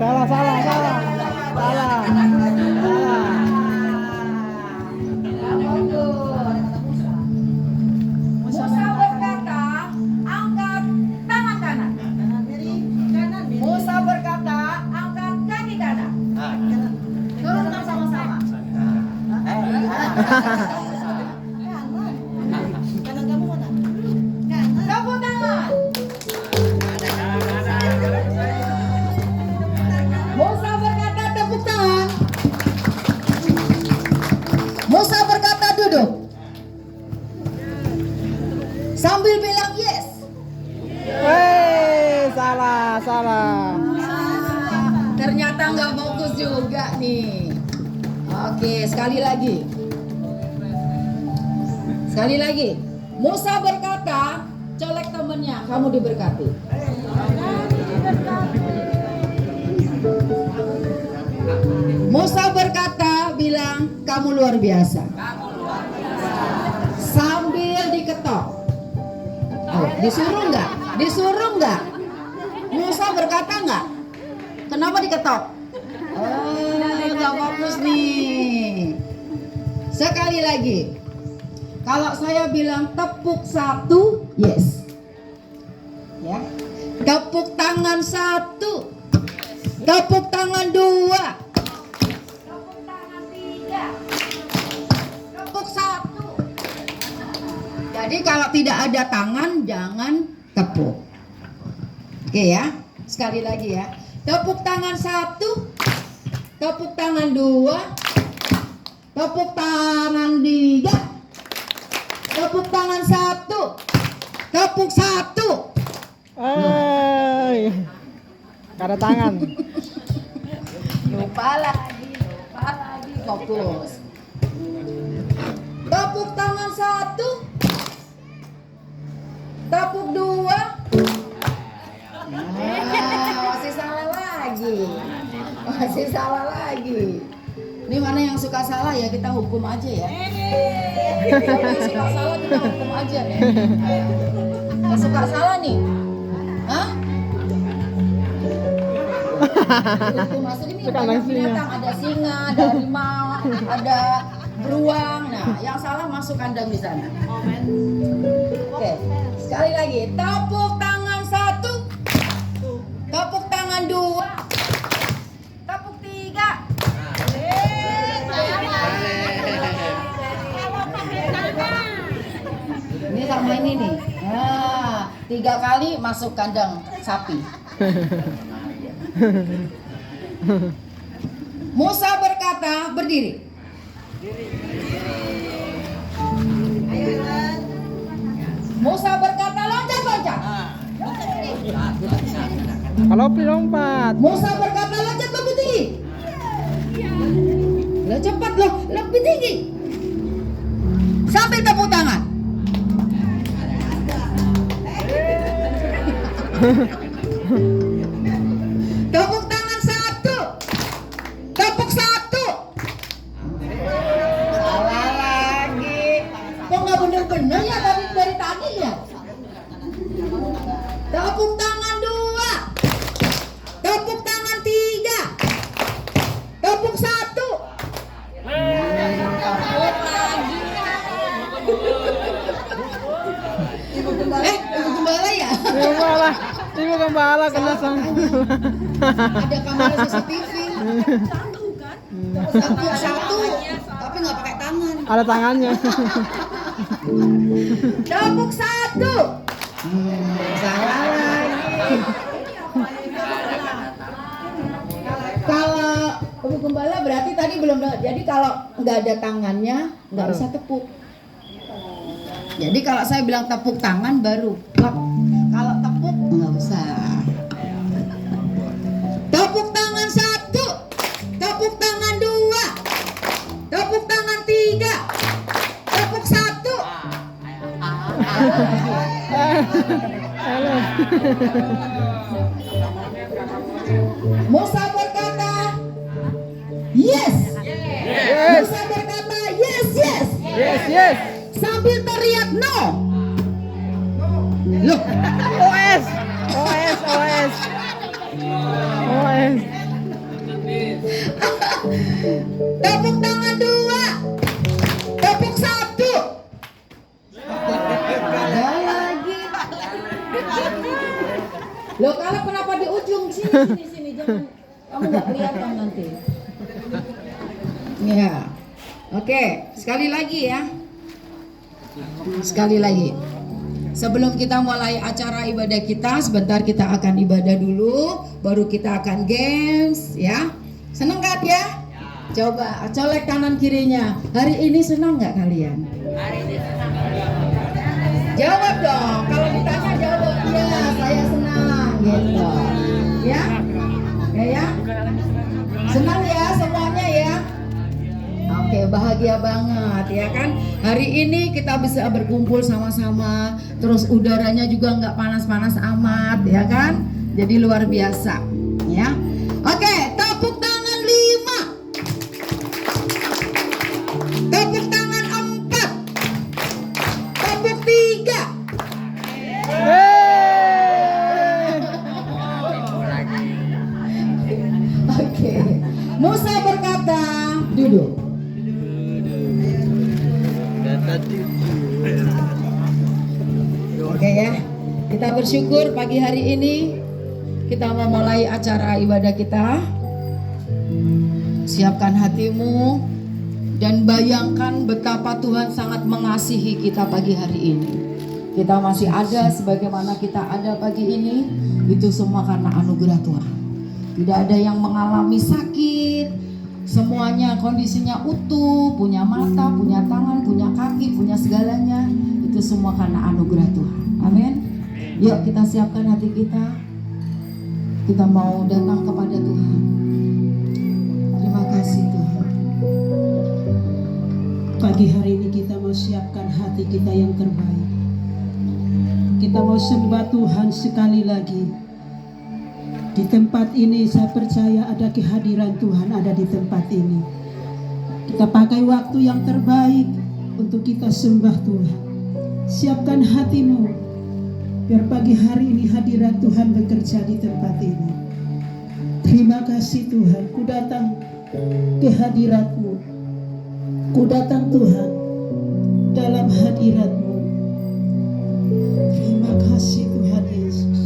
Salah, salah, salah. Salah. Salah. Musa berkata, angkat tangan kanan. Musa berkata, angkat kaki kanan. Turunkan sama-sama. Kanan kamu mana? Tepuk tangan. Musa berkata, tepuk tangan. Musa berkata, duduk. Sambil bilang yes. Salah, salah. Ternyata nggak fokus juga nih. Oke, sekali lagi. Sekali lagi. Musa berkata, colek temennya, kamu diberkati. Musa berkata, bilang, kamu luar biasa. Sambil diketok. Oh, disuruh nggak? Disuruh nggak? Musa berkata nggak? Kenapa diketok? Nggak fokus nih. Sekali lagi. Kalau saya bilang tepuk satu, yes. Ya. Tepuk tangan satu. Tepuk tangan dua. Tepuk tangan tiga. Tepuk satu. Jadi kalau tidak ada tangan, jangan tepuk. Oke ya. Sekali lagi ya. Tepuk tangan satu. Tepuk tangan dua. Tepuk tangan tiga. Tepuk tangan satu. Tepuk satu. Ada tangan. Lupa lagi. Fokus. Tepuk tangan satu. Tepuk dua. Masih salah lagi. Masih salah lagi. Ini mana yang suka salah ya, kita hukum aja ya. Kalau yang suka salah kita hukum aja ya. Yang suka salah nih. Hah? Masuk ini Suka banyak singa. binatang, ada singa, ada harimau, ada beruang. Nah, yang salah masuk kandang di sana. Oke, sekali lagi. Tepuk tangan satu. Tepuk tangan dua. Tepuk tiga. Ini sama ini nih. Nah, 3 kali masuk kandang sapi. Musa berkata, berdiri. Musa berkata, loncat-loncat. Kalau lompat. Musa berkata, loncat lebih tinggi. Lah cepat loh, lebih tinggi. Sambil tepuk tangan. Tepuk tangan satu. Tepuk satu. Salah lagi. Kok nggak bener-bener ya dari tadi ya? Tepuk tangan dua. Tepuk tangan tiga. Tepuk satu. Tepuk lagi. Ibu gembala ya? Ibu gembala kena sang. Ada kamera CCTV. Tepuk satu, tapi nggak pakai tangan. Ada tangannya. Tepuk satu. Salah lagi. Kalau ibu gembala berarti tadi belum. Jadi kalau nggak ada tangannya nggak bisa tepuk. Jadi kalau saya bilang tepuk tangan baru klap. Kalau tepuk nggak usah. Tepuk tangan satu. Tepuk tangan dua. Tepuk tangan tiga. Tepuk satu. Musa berkata, yes. Yes. Musa berkata, yes, yes. Yes, yes. Sambil teriak no. Loh, OS. OS, OS. OS. Loh kalau kenapa di ujung? Sini, jangan. Kamu nggak kelihatan nanti. Ya. Oke, sekali lagi ya. Sekali lagi. Sebelum kita mulai acara ibadah kita, sebentar kita akan ibadah dulu, baru kita akan games ya. Seneng kan ya? Coba colek kanan kirinya. Hari ini senang nggak kalian? Hari ini senang. Jawab dong. Kalau ditanya jawab ya, saya senang gitu. Ya? Ya? Senang ya semuanya ya? Oke, bahagia banget ya kan. Hari ini kita bisa berkumpul sama-sama. Terus udaranya juga nggak panas-panas amat ya kan. Jadi luar biasa ya. Oke, tepuk tangan 5. Tepuk tangan 4. Tepuk 3. Oke. Musa berkata, duduk. Oke ya, kita bersyukur pagi hari ini kita memulai acara ibadah kita. Siapkan hatimu dan bayangkan betapa Tuhan sangat mengasihi kita pagi hari ini. Kita masih ada sebagaimana kita ada pagi ini, itu semua karena anugerah Tuhan. Tidak ada yang mengalami sakit, semuanya kondisinya utuh, punya mata, punya tangan, punya kaki, punya segalanya. Itu semua karena anugerah Tuhan. Amin. Yuk kita siapkan hati kita. Kita mau datang kepada Tuhan. Terima kasih Tuhan. Pagi hari ini kita mau siapkan hati kita yang terbaik. Kita mau sembah Tuhan sekali lagi. Di tempat ini saya percaya ada kehadiran Tuhan ada di tempat ini. Kita pakai waktu yang terbaik untuk kita sembah Tuhan. Siapkan hatimu biar pagi hari ini hadirat Tuhan bekerja di tempat ini. Terima kasih Tuhan, ku datang ke hadirat-Mu. Ku datang Tuhan dalam hadirat-Mu. Terima kasih Tuhan Yesus.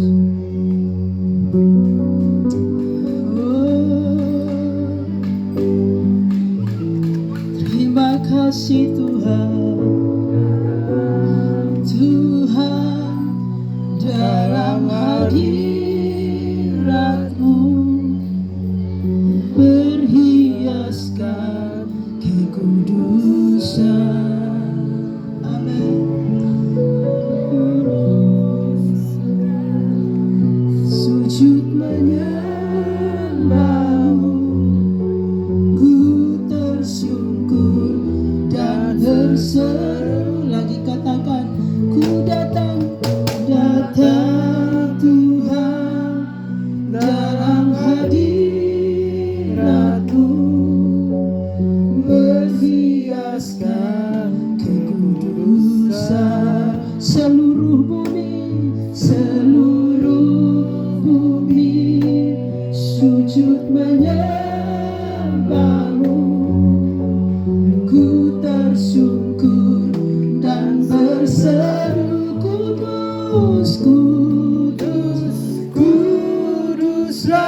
Terima kasih Tuhan. Tuhan dalam hadirat-Mu berhiaskan kekudusan. Amin. Sujud menyembah-Mu, ku tersungkur dan berseru. Lagi katakan, ku datang Tuhan dalam hadirat-Mu berhiaskan kekudusan. Seluruh bumi sujud menyembah-Mu, ku tersungkur dan berseru, kudus, kudus, kuduslah,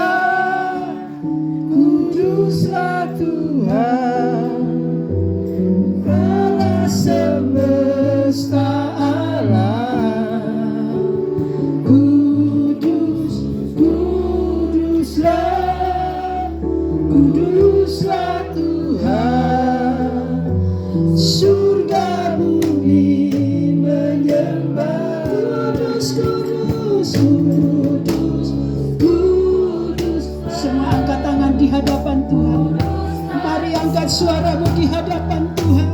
kuduslah Tuhan Allah semesta alam. Kudus, kuduslah, kuduslah Tuhan. Surga bumi menyembah. Kudus, kudus, kudus, kudus. Semua angkat tangan di hadapan Tuhan. Mari angkat suaramu di hadapan Tuhan.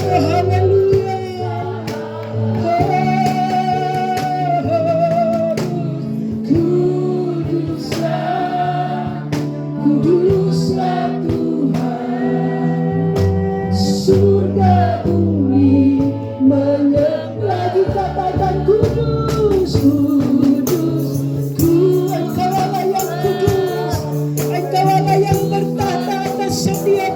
Oh, haleluya. Kuduslah, kuduslah Tuhan. Surga bumi menyembah. Lagi katakan kudus, kudus, kudus. Engkau Allah yang kudus. Engkau Allah yang bertata atas setiap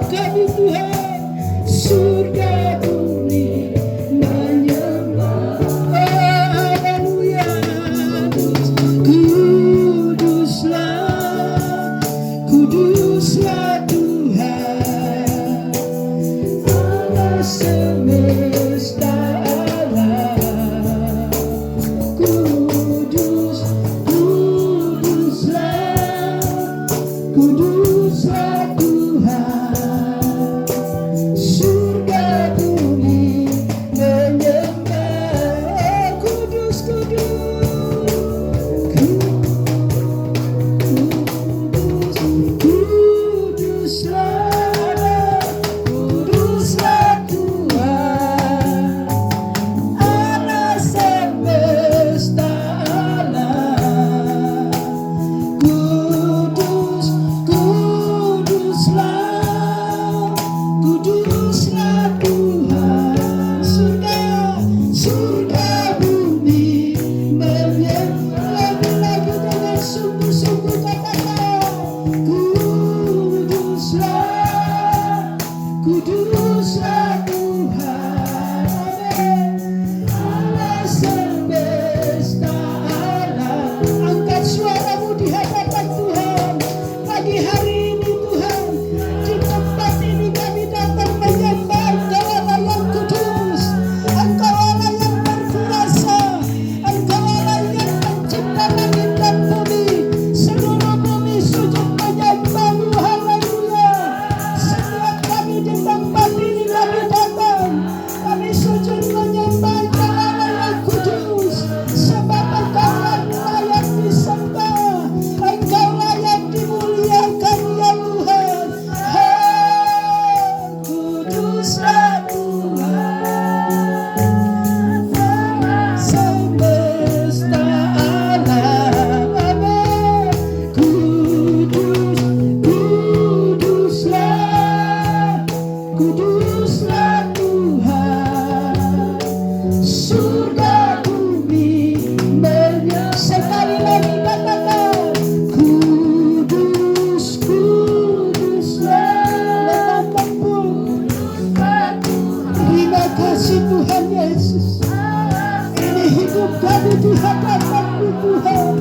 hadapan-Mu Tuhan.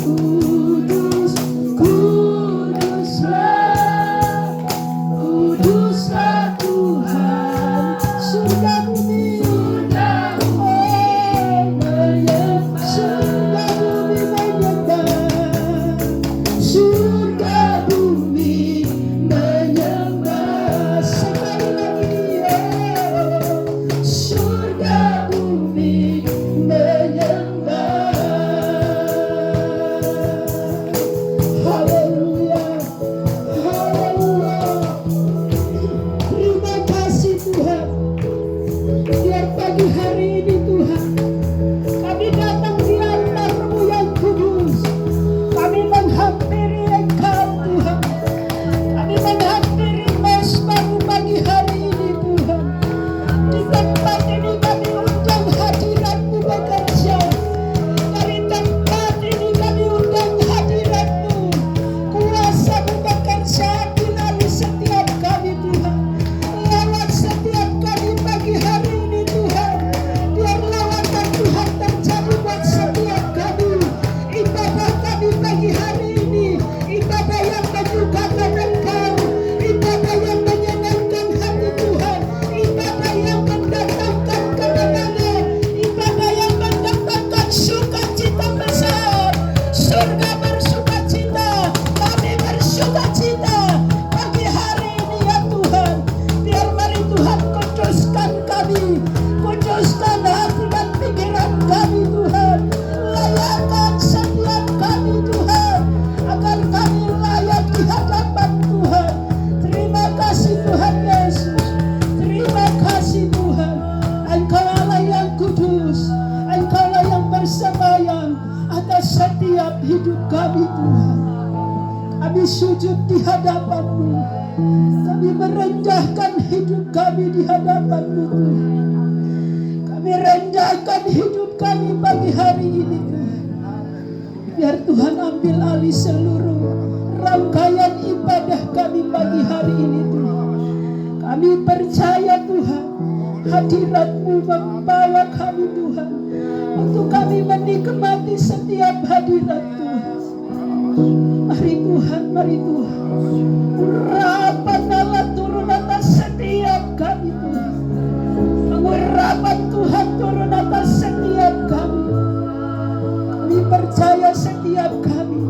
Kudus, kuduslah, kuduslah Tuhan. Surga bumi, surga bumi menyembah, surga bumi menyembah. Sekali lagi, surga bumi menyembah. Haleluya, haleluya. Terima kasih Tuhan. Biar pagi hari ini Tuhan, kami datang di altar-Mu yang kudus. Kami menghampiri Engkau Tuhan. Kami menghampiri mesbah-Mu pagi hari ini Tuhan. Di tempat ini kami undang hadirat-Mu bekerja. Dari tempat ini kami undang hadirat-Mu. Kuasa-Mu bekerja melalui setiap kami Tuhan. Lewat setiap kami pagi hari ini Tuhan. Biar lawatan Tuhan terjadi buat setiap kami. Ibadah kami pagi hari ini, ibadah yang menyukakan Engkau, ibadah yang menyenangkan hati Tuhan, ibadah yang mendatangkan kemenangan, ibadah yang mendatangkan sukacita besar. Surga bersukacita, kami bersukacita pagi hari ini ya Tuhan. Biar mari Tuhan kuduskan kami, kuduskan hati dan pikiran kami Tuhan. Layakkan setiap kami Tuhan, agar kami layak di hadapan Tuhan. Terima kasih Tuhan Yesus, terima kasih Tuhan. Engkau Allah yang kudus, Engkau Allah yang bersemayam atas setiap hidup kami Tuhan. Kami sujud di hadapan-Mu, kami merendahkan hidup kami di hadapan-Mu Tuhan. Kami rendahkan hidup kami pagi hari ini Tuhan. Biar Tuhan ambil alih seluruh rangkaian ibadah kami pagi hari ini Tuhan. Kami percaya Tuhan, hadirat-Mu membawa kami Tuhan, untuk kami menikmati setiap hadirat Tuhan. Mari Tuhan, mari Tuhan. Urapan Allah turun atas setiap kami Tuhan. Pengurapan Tuhan turun atas setiap kami. Kami percaya setiap kami.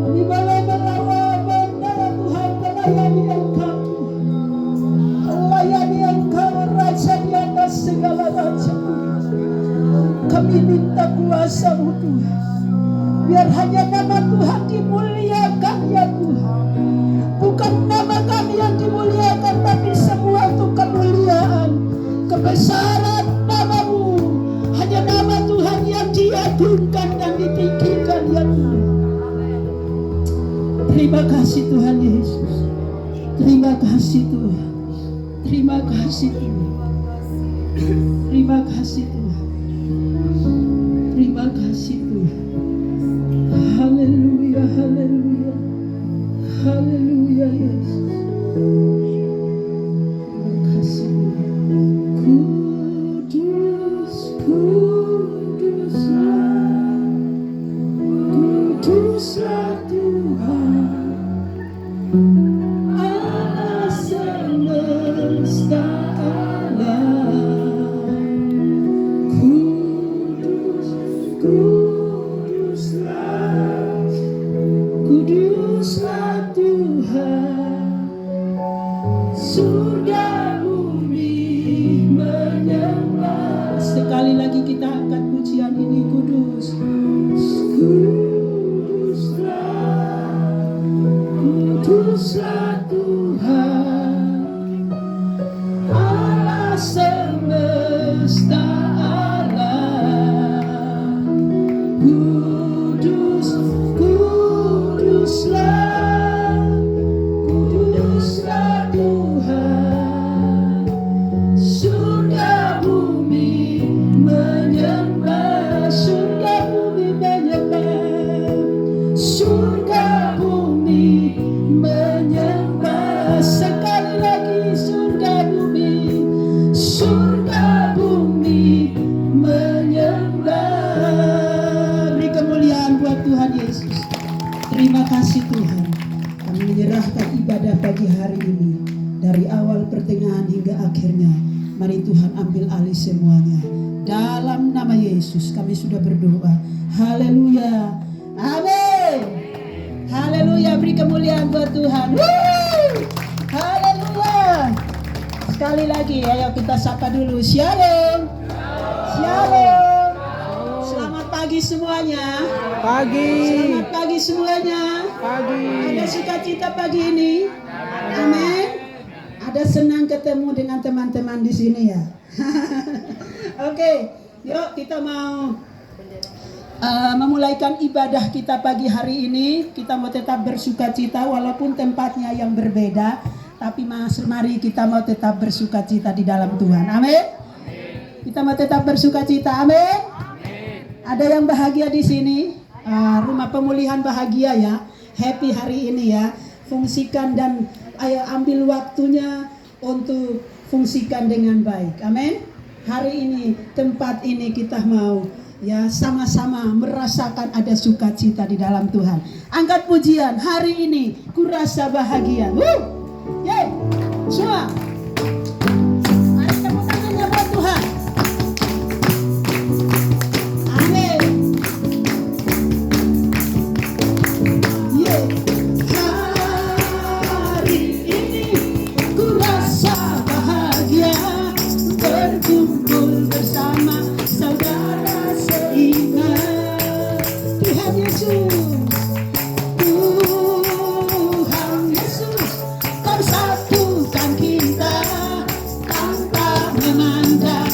Kami boleh melawan Tuhan, melayani Engkau. Melayani Engkau Raja di atas segala raja. Kami minta kuasa-Mu Tuhan. Biar hanya nama Tuhan dimuliakan ya Tuhan. Bukan nama kami yang dimuliakan, tapi semua untuk kemuliaan, kebesaran nama-Mu. Hanya nama Tuhan yang diagungkan dan ditinggikan ya Tuhan. Terima kasih Tuhan Yesus. Terima kasih Tuhan. Terima kasih Tuhan. Terima kasih Tuhan. Terima kasih Tuhan. Haleluya, haleluya. Haleluya Yesus. Terima kasih Tuhan. Kudus, kuduslah, kuduslah Tuhan, Allah semesta alam. Kudus, kuduslah, kuduslah Tuhan, surga bumi menyembah. Sekali lagi kita angkat pujian ini, kudus, kuduslah, kuduslah Tuhan, Allah semesta alam. Kudus, kuduslah, kuduslah Tuhan, surga bumi menyembah, surga bumi menyembah, surga bumi menyembah. Sekali lagi, surga bumi menyembah. hari ini, dari awal pertengahan hingga akhirnya. Mari Tuhan ambil alih semuanya. Dalam nama Yesus kami sudah berdoa. Haleluya. Amin. Haleluya. Beri kemuliaan buat Tuhan. Haleluya. Sekali lagi ayo kita sapa dulu. Shalom. Shalom. Selamat pagi semuanya. Pagi. Selamat pagi semuanya. Pagi. Ada sukacita pagi ini. Amin. Ada senang ketemu dengan teman-teman di sini ya. Oke, yuk kita mau memulaikan ibadah kita pagi hari ini. Kita mau tetap bersukacita walaupun tempatnya yang berbeda, tapi mari kita mau tetap bersukacita di dalam Tuhan. Amin. Kita mau tetap bersukacita. Amin. Ada yang bahagia di sini. Rumah pemulihan bahagia ya. Happy hari ini ya. Fungsikan dan ayo ambil waktunya untuk fungsikan dengan baik. Amin. Hari ini tempat ini kita mau ya sama-sama merasakan ada sukacita di dalam Tuhan. Angkat pujian, hari ini kurasa bahagia. Yeay. Semua. Mari tepuk tangannya buat Tuhan. Amin. Yeay. Hari ini kurasa bahagia berkumpul bersama saudara seiman. Tuhan Yesus, Tuhan Yesus, Kau satukan kita tanpa memandang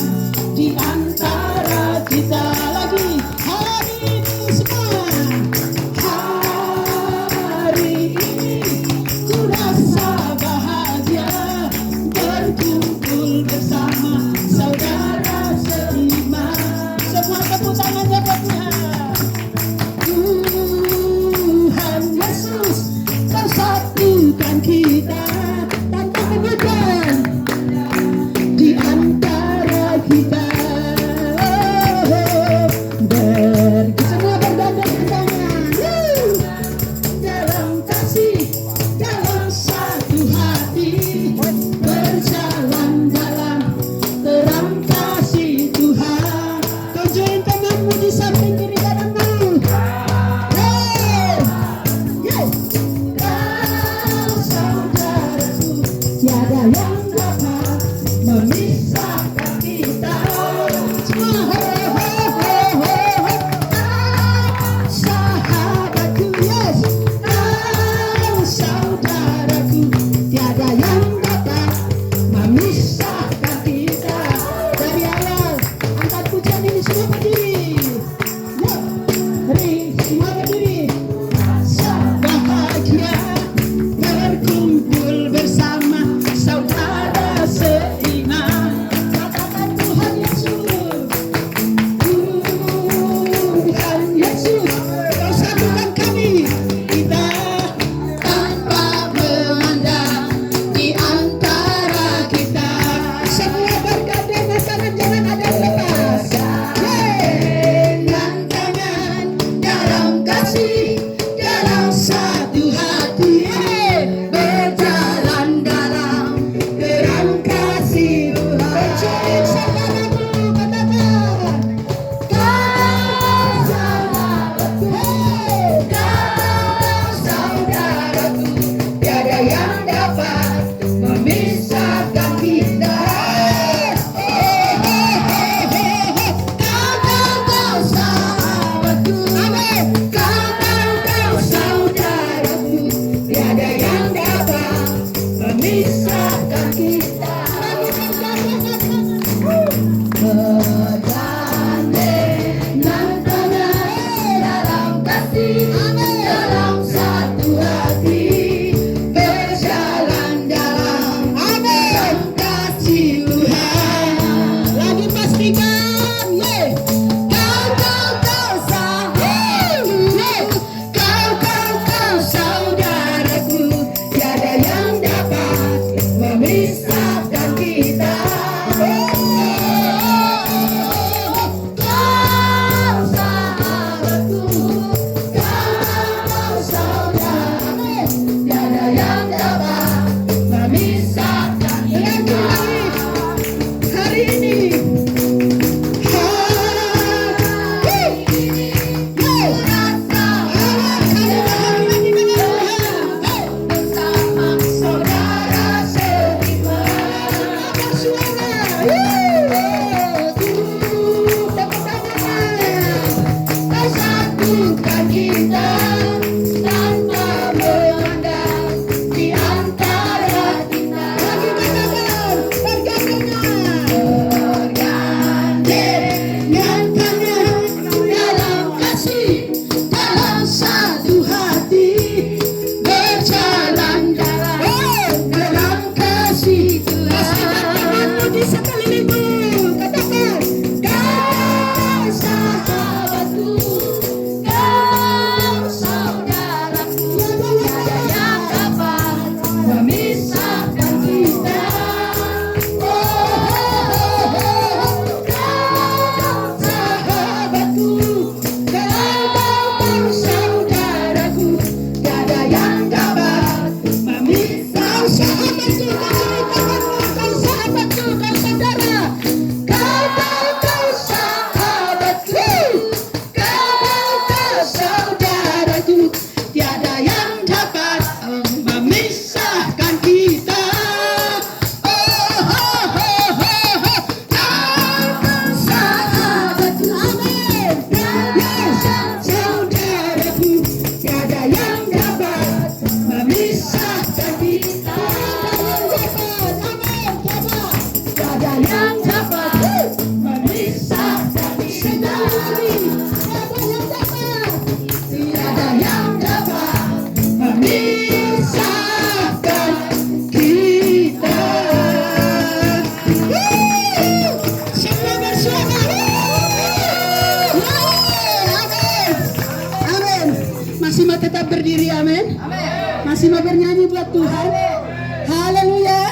di antara kita lagi. Hari ini semua, hari ini ku rasa bahagia berkumpul bersama saudara seiman. Semua tepuk tangannya buat Tuhan. Tuhan Yesus, Kau satukan kita tanpa memandang di antara kita. Semua bergandeng tangan dalam kasih, dalam satu hati, berjalan dalam terang kasih Tuhan. Tunjukin temanmu di samping kiri kananmu. Kau saudaraku, tiada yang dapat memisahkan kita. Semua sahabatku, yes. Kau saudaraku, tiada yang dapat memisahkan kita. Dari awal, angkat pujian ini semua berdiri. Yuk, mari semua berdiri. Rasa bahagia berkumpul bersama saudara seiman. Katakan Tuhan Yesus, Tuhan Yesus, Kau satukan kami, kita tanpa memandang di antara kita. Semua bergandengan tangan, jangan ada yang lepas. Dengan tangan dalam kasih, dalam satu hati, berjalan dalam terang kasih Tuhan. Mencuri saudaraku, katakan kau saudaraku, kau saudaraku, tiada yang dapat memisahkan kita. Kau sahabatku, amin. Kau saudaraku, tiada yang dapat memisahkan kita. Bergandengan tangan dalam kasih, dalam satu hati, berjalan dalam terang kasih Tuhan. Lagi pastikan, yeah. Kau saudaraku, tiada yang dapat memisahkan kita. berdiri, amin. Masih mau bernyanyi buat Tuhan. Haleluya.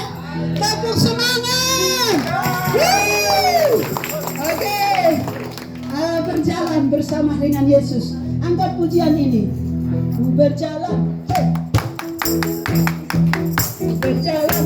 Tepuk semangat. Oke. Berjalan bersama dengan Yesus. Angkat pujian ini. Ku berjalan. Berjalan.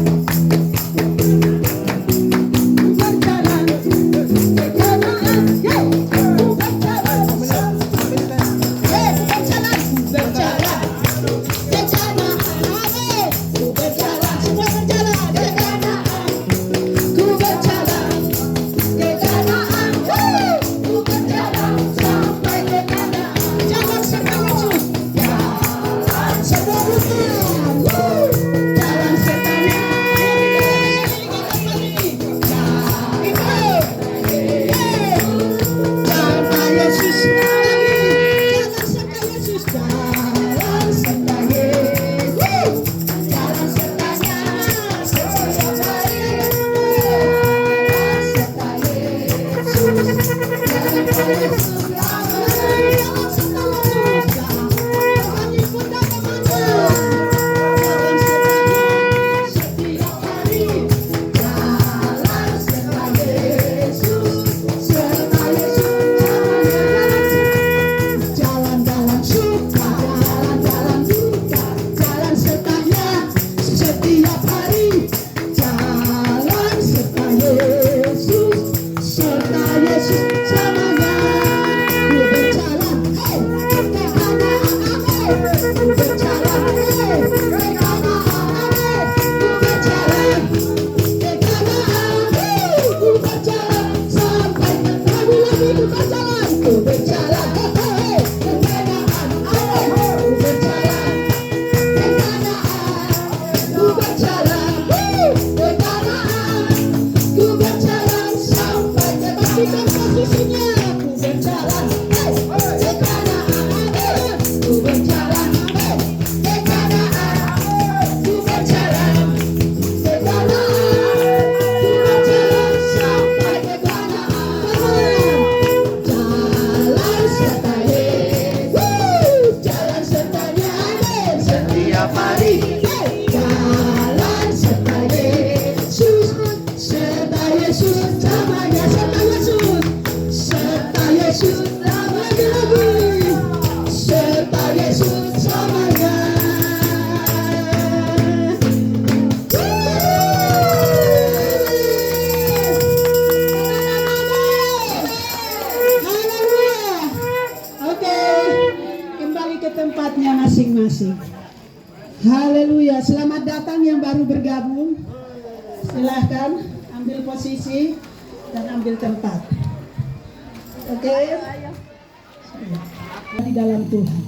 Masing-masing. Haleluya. Selamat datang yang baru bergabung. Silahkan ambil posisi dan ambil tempat. Oke. Di dalam Tuhan.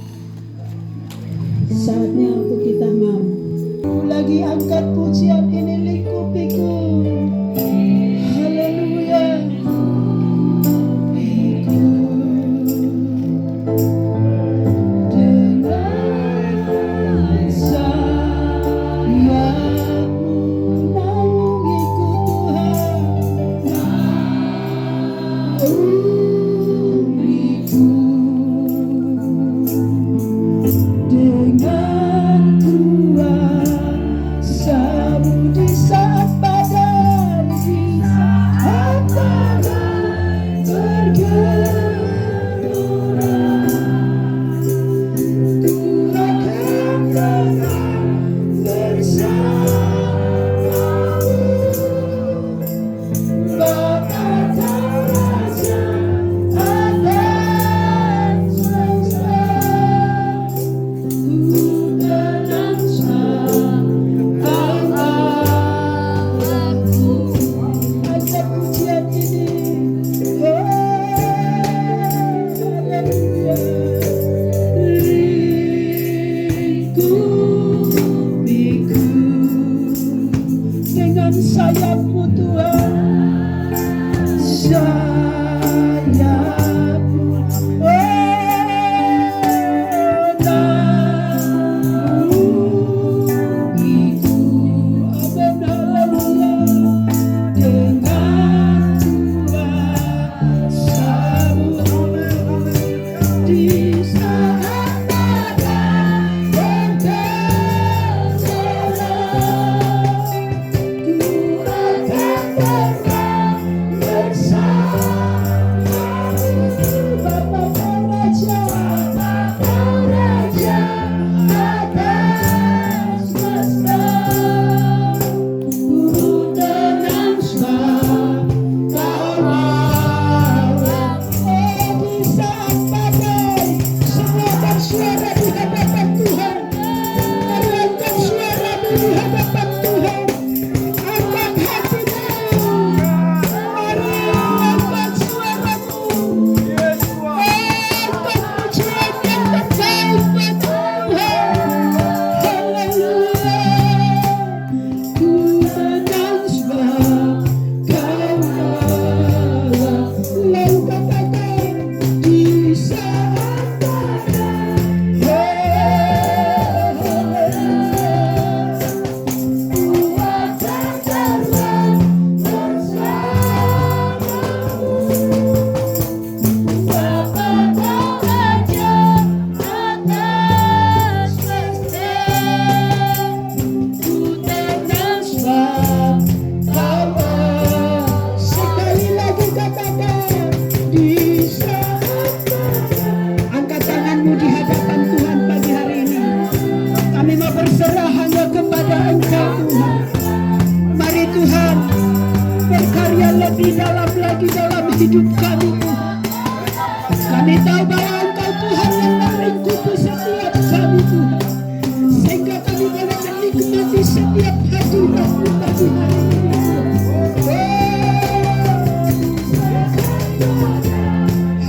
Saatnya untuk kita mau. Lagi angkat pujian ini lingkupiku. Haleluya. di dalam hidup kami. Kami tahu bahwa Engkau Tuhan yang melingkupi setiap kami Tuhan, sehingga kami boleh menikmati setiap hadirat-Mu pagi hari ini.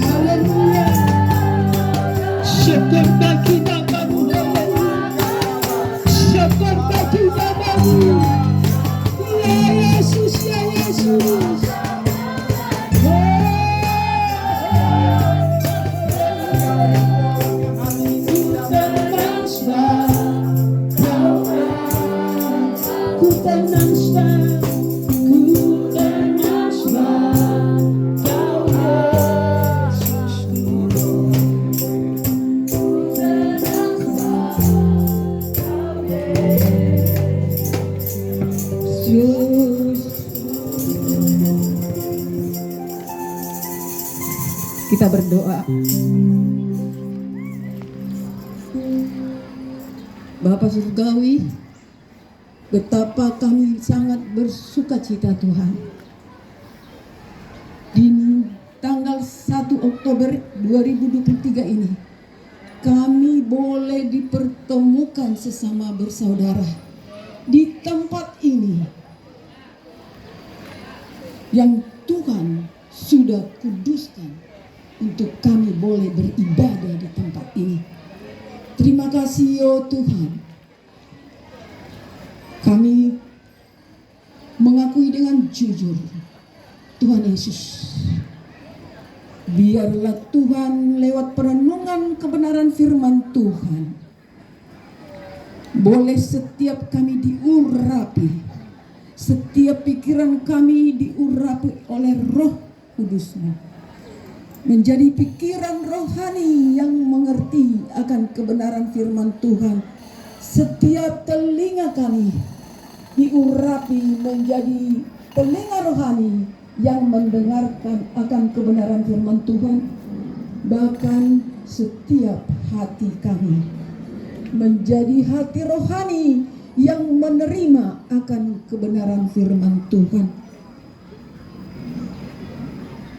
Haleluya. Syukur bagi nama-Mu, syukur bagi nama-Mu. Ya Yesus, ya Yesus. Ku tenang sebab Kau Yesusku. Kita berdoa. Bapa Surgawi, betapa kami sangat bersuka cita Tuhan. Di tanggal 1 Oktober 2023 ini, kami boleh dipertemukan sesama bersaudara di tempat ini yang Tuhan sudah kuduskan untuk kami boleh beribadah di tempat ini. Terima kasih ya Tuhan. Kami mengakui dengan jujur, Tuhan Yesus, biarlah Tuhan lewat perenungan kebenaran firman Tuhan, boleh setiap kami diurapi, setiap pikiran kami diurapi oleh Roh Kudus-Mu, menjadi pikiran rohani yang mengerti akan kebenaran firman Tuhan. Setiap telinga kami diurapi menjadi telinga rohani yang mendengarkan akan kebenaran firman Tuhan. Bahkan setiap hati kami menjadi hati rohani yang menerima akan kebenaran firman Tuhan.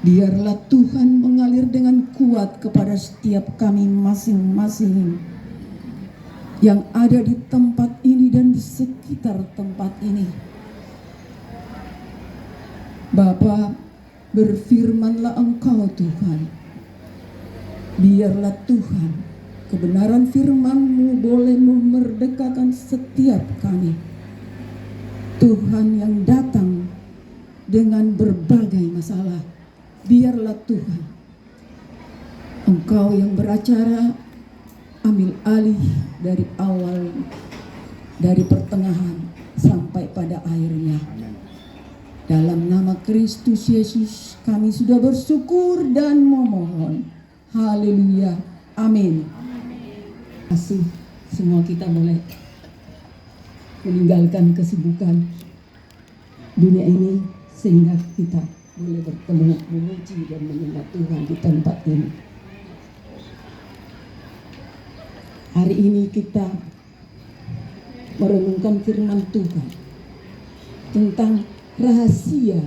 Biarlah Tuhan mengalir dengan kuat kepada setiap kami masing-masing yang ada di tempat ini dan di sekitar tempat ini. Bapa, berfirmanlah Engkau Tuhan. Biarlah Tuhan, kebenaran firman-Mu boleh memerdekakan setiap kami. Tuhan yang datang dengan berbagai masalah. Biarlah Tuhan, Engkau yang beracara, ambil alih dari awal, dari pertengahan sampai pada akhirnya. Dalam nama Kristus Yesus kami sudah bersyukur dan memohon. Haleluya. Amin. Terima kasih. Semua kita boleh meninggalkan kesibukan dunia ini sehingga kita boleh bertemu, memuji dan menyembah Tuhan di tempat ini. Hari ini kita merenungkan firman Tuhan tentang rahasia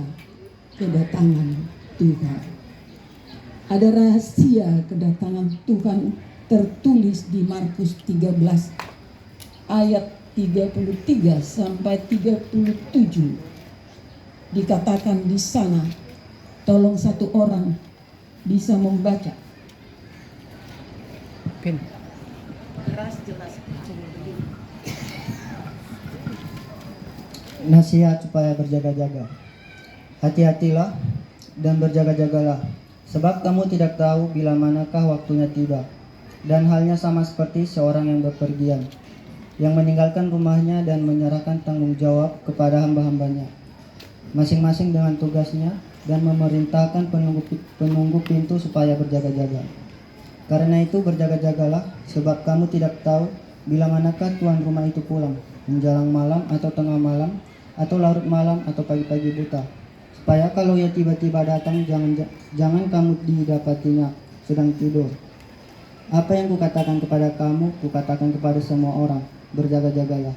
kedatangan Tuhan. Ada rahasia kedatangan Tuhan tertulis di Markus 13 ayat 33 sampai 37. Dikatakan di sana, tolong satu orang bisa membaca. Jelas. Nasihat supaya berjaga-jaga. Hati-hatilah dan berjaga-jagalah, sebab kamu tidak tahu bila manakah waktunya tiba. Dan halnya sama seperti seorang yang bepergian, yang meninggalkan rumahnya dan menyerahkan tanggung jawab kepada hamba-hambanya, masing-masing dengan tugasnya, dan memerintahkan penunggu pintu supaya berjaga-jaga. Karena itu berjaga-jagalah, sebab kamu tidak tahu bila manakah tuan rumah itu pulang, menjelang malam atau tengah malam, atau larut malam atau pagi-pagi buta. Supaya kalau ia tiba-tiba datang, jangan kamu didapatinya sedang tidur. Apa yang kukatakan kepada kamu, kukatakan kepada semua orang, berjaga-jagalah.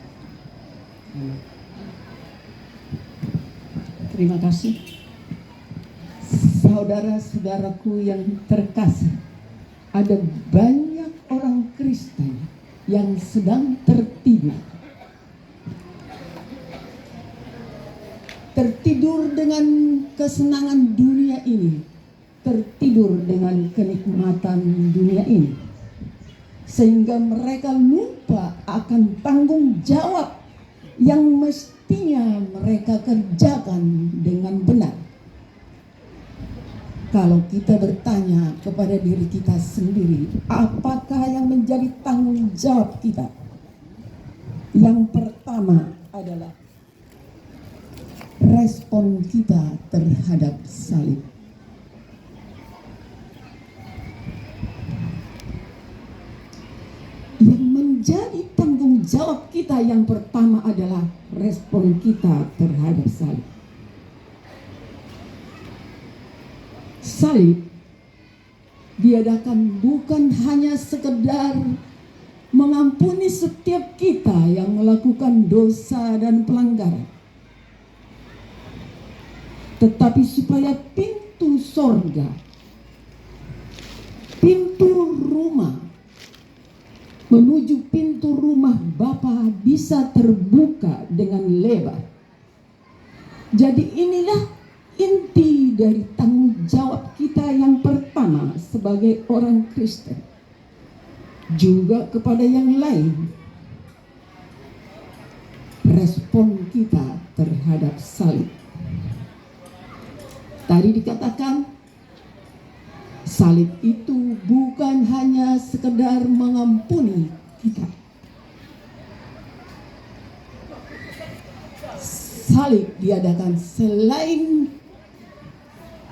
Terima kasih. Saudara-saudaraku yang terkasih, ada banyak orang Kristen yang sedang tertidur. Tertidur dengan kesenangan dunia ini, tertidur dengan kenikmatan dunia ini, sehingga mereka lupa akan tanggung jawab yang mestinya mereka kerjakan dengan benar. Kalau kita bertanya kepada diri kita sendiri, apakah yang menjadi tanggung jawab kita? Yang pertama adalah respon kita terhadap salib. Yang menjadi tanggung jawab kita yang pertama adalah respon kita terhadap salib. Salib diadakan bukan hanya sekedar mengampuni setiap kita yang melakukan dosa dan pelanggaran, tetapi supaya pintu sorga, pintu rumah menuju pintu rumah Bapa bisa terbuka dengan lebar. Jadi inilah inti dari tanggung jawab kita yang pertama sebagai orang Kristen, juga kepada yang lain. Respon kita terhadap salib. Tadi dikatakan salib itu bukan hanya sekedar mengampuni kita. Salib diadakan selain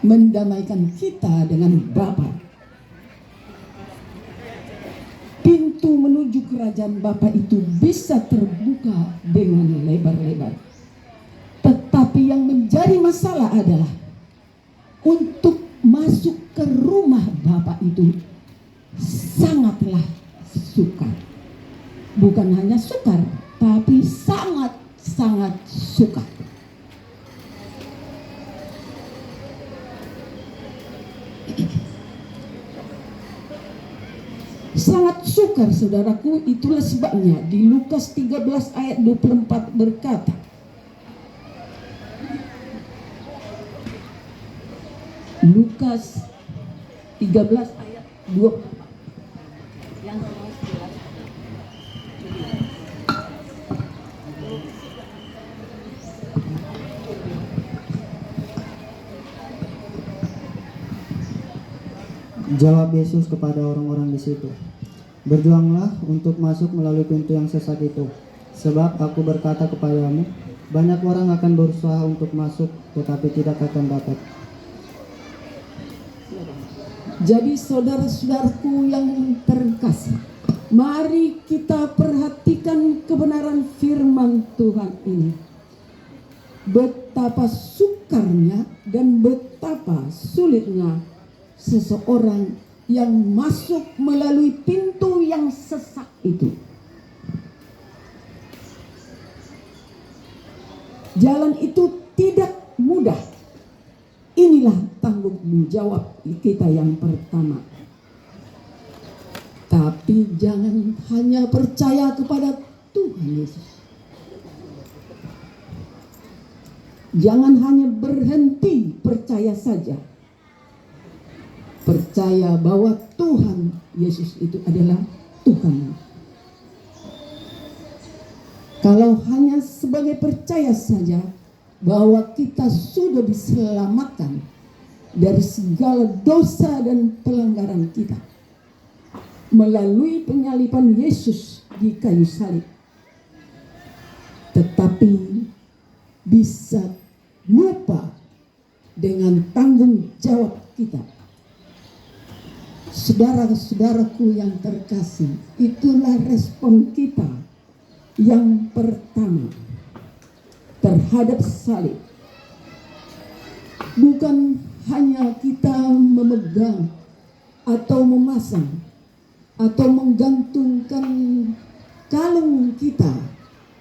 mendamaikan kita dengan Bapa. Pintu menuju kerajaan Bapa itu bisa terbuka dengan lebar-lebar. Tetapi yang menjadi masalah adalah untuk masuk ke rumah Bapa itu sangatlah sukar. Bukan hanya sukar, tapi sangat-sangat sukar. Sangat sukar, saudaraku. Itulah sebabnya di Lukas 13 ayat 24 berkata, Lukas 13 ayat 24 yang Jawab Yesus kepada orang-orang di situ, "Berjuanglah untuk masuk melalui pintu yang sesak itu, sebab aku berkata kepadamu, banyak orang akan berusaha untuk masuk, tetapi tidak akan dapat." Jadi saudara-saudaraku yang terkasih, mari kita perhatikan kebenaran firman Tuhan ini. Betapa sukarnya dan betapa sulitnya seseorang yang masuk melalui pintu yang sesak itu. Jalan itu tidak mudah. Inilah tanggung jawab kita yang pertama. Tapi jangan hanya percaya kepada Tuhan Yesus. Jangan hanya berhenti percaya saja. Percaya bahwa Tuhan Yesus itu adalah Tuhan. Kalau hanya sebagai percaya saja bahwa kita sudah diselamatkan dari segala dosa dan pelanggaran kita melalui penyaliban Yesus di kayu salib, tetapi bisa lupa dengan tanggung jawab kita. Saudara-saudaraku yang terkasih, itulah respon kita yang pertama terhadap salib. Bukan hanya kita memegang atau memasang atau menggantungkan kalung kita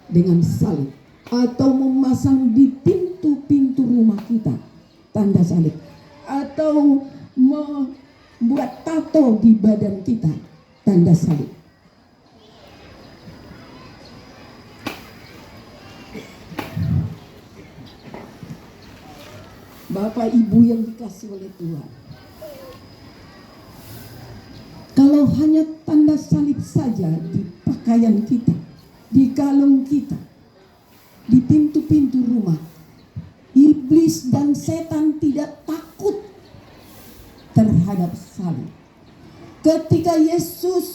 dengan salib, atau memasang di pintu-pintu rumah kita tanda salib, atau membuat tato di badan kita, tanda salib. Bapak Ibu yang dikasih oleh Tuhan, kalau hanya tanda salib saja di pakaian kita, di kalung kita, di pintu-pintu rumah, iblis dan setan tidak takut terhadap salib. Ketika Yesus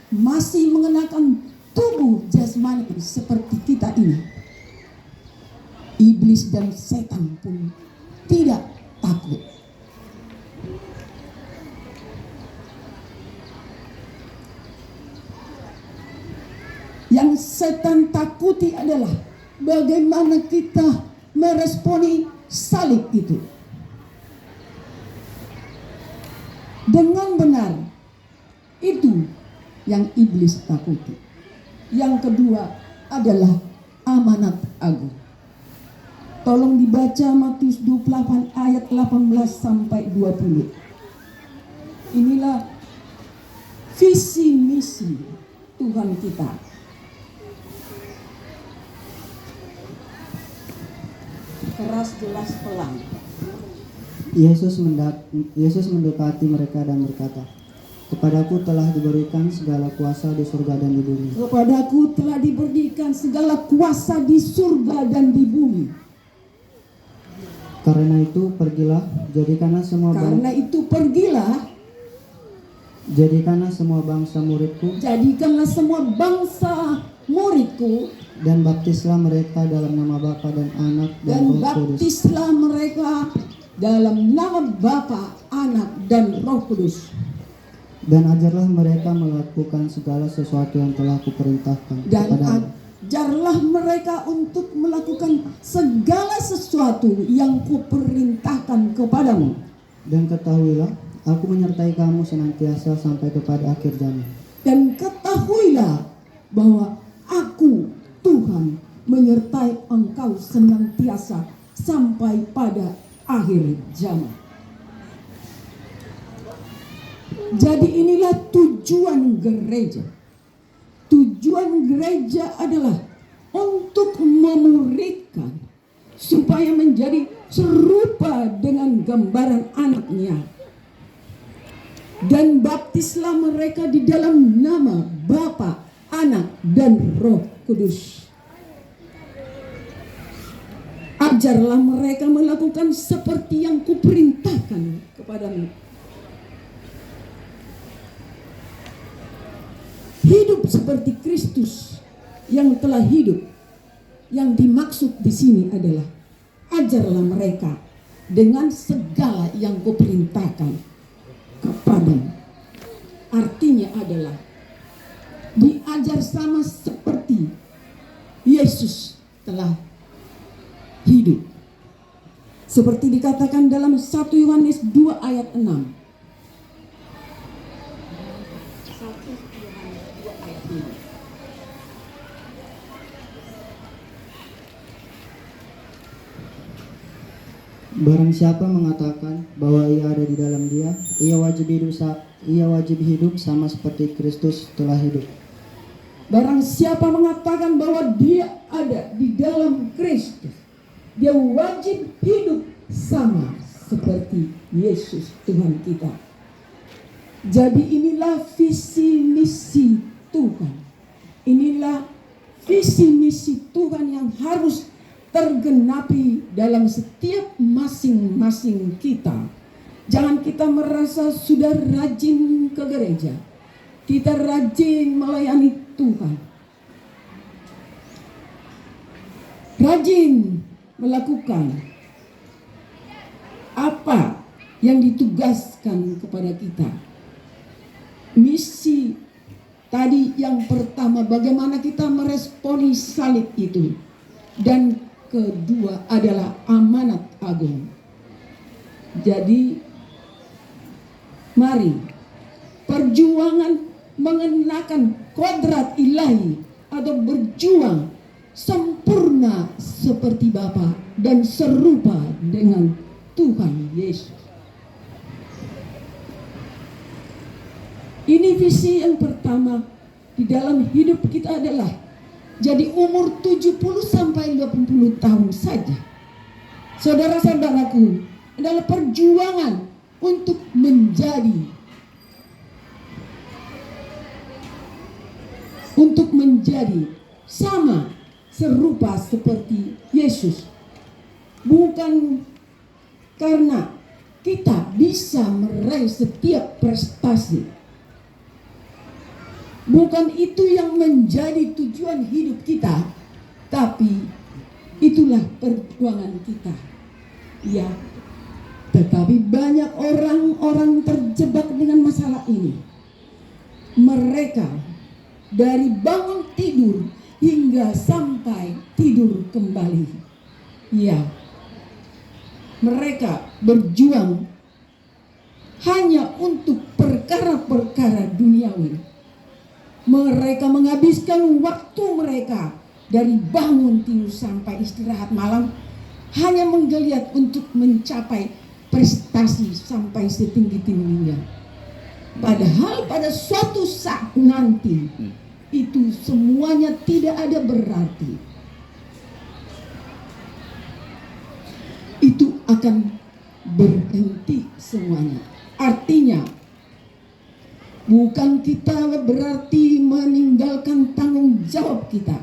masih mengenakan tubuh jasmani seperti kita ini, iblis dan setan pun tidak takut. Yang setan takuti adalah bagaimana kita meresponi salib itu dengan benar. Itu yang iblis takuti. Yang kedua adalah amanat agung. Tolong dibaca Matius 28 ayat 18 sampai 20. Inilah visi misi Tuhan kita. Keras, jelas, pelan. Yesus mendekati mereka dan berkata, "Kepadaku telah diberikan segala kuasa di surga dan di bumi. Kepadaku telah diberikan segala kuasa di surga dan di bumi. Karena itu pergilah, jadikanlah semua bangsa muridku, jadikanlah semua bangsa muridku, dan baptislah mereka dalam nama Bapa dan Anak dan Roh Kudus. baptislah mereka dalam nama Bapa, Anak dan Roh Kudus. Dan ajarlah mereka melakukan segala sesuatu yang telah kuperintahkan Dan kepadamu. ajarlah mereka untuk melakukan segala sesuatu yang kuperintahkan kepadamu. Dan ketahuilah, aku menyertai kamu senantiasa sampai kepada akhir zaman." Dan ketahuilah bahwa aku, Tuhan, menyertai engkau senantiasa sampai pada akhir zaman. Jadi inilah tujuan gereja. Tujuan gereja adalah untuk memuridkan supaya menjadi serupa dengan gambaran anaknya. Dan baptislah mereka di dalam nama Bapa, Anak, dan Roh Kudus. Ajarlah mereka melakukan seperti yang kuperintahkan kepadamu. Hidup seperti Kristus yang telah hidup. Yang dimaksud di sini adalah ajarlah mereka dengan segala yang kuperintahkan kepadamu. Artinya adalah diajar sama seperti Yesus telah hidup. Seperti dikatakan dalam 1 Yohanes 2 ayat 6. Barang siapa mengatakan bahwa ia ada di dalam Dia, ia wajib hidup sama seperti Kristus telah hidup. Barang siapa mengatakan bahwa dia ada di dalam Kristus, dia wajib hidup sama seperti Yesus Tuhan kita. Jadi inilah visi misi Tuhan. Inilah visi misi Tuhan yang harus tergenapi dalam setiap masing-masing kita. Jangan kita merasa sudah rajin ke gereja, kita rajin melayani Tuhan, rajin melakukan apa yang ditugaskan kepada kita. Misi tadi yang pertama, bagaimana kita meresponi salib itu. Dan kedua adalah amanat agung. Jadi mari perjuangan mengenakan kodrat ilahi atau berjuang sempurna seperti Bapa dan serupa dengan Tuhan Yesus. visi yang pertama di dalam hidup kita adalah jadi umur 70 sampai 80 tahun saja. Saudara-saudaraku, adalah perjuangan untuk menjadi sama serupa seperti Yesus. Bukan karena kita bisa meraih setiap prestasi. Bukan itu yang menjadi tujuan hidup kita, tapi itulah perjuangan kita. Ya, tetapi banyak orang-orang terjebak dengan masalah ini. Mereka dari bangun tidur hingga sampai tidur kembali. Ya, mereka berjuang hanya untuk perkara-perkara duniawi. Mereka menghabiskan waktu mereka dari bangun tidur sampai istirahat malam hanya menggeliat untuk mencapai prestasi sampai setinggi-tingginya. Padahal pada suatu saat nanti itu semuanya tidak ada berarti. Itu akan berhenti semuanya. Artinya bukan kita berarti meninggalkan tanggung jawab kita.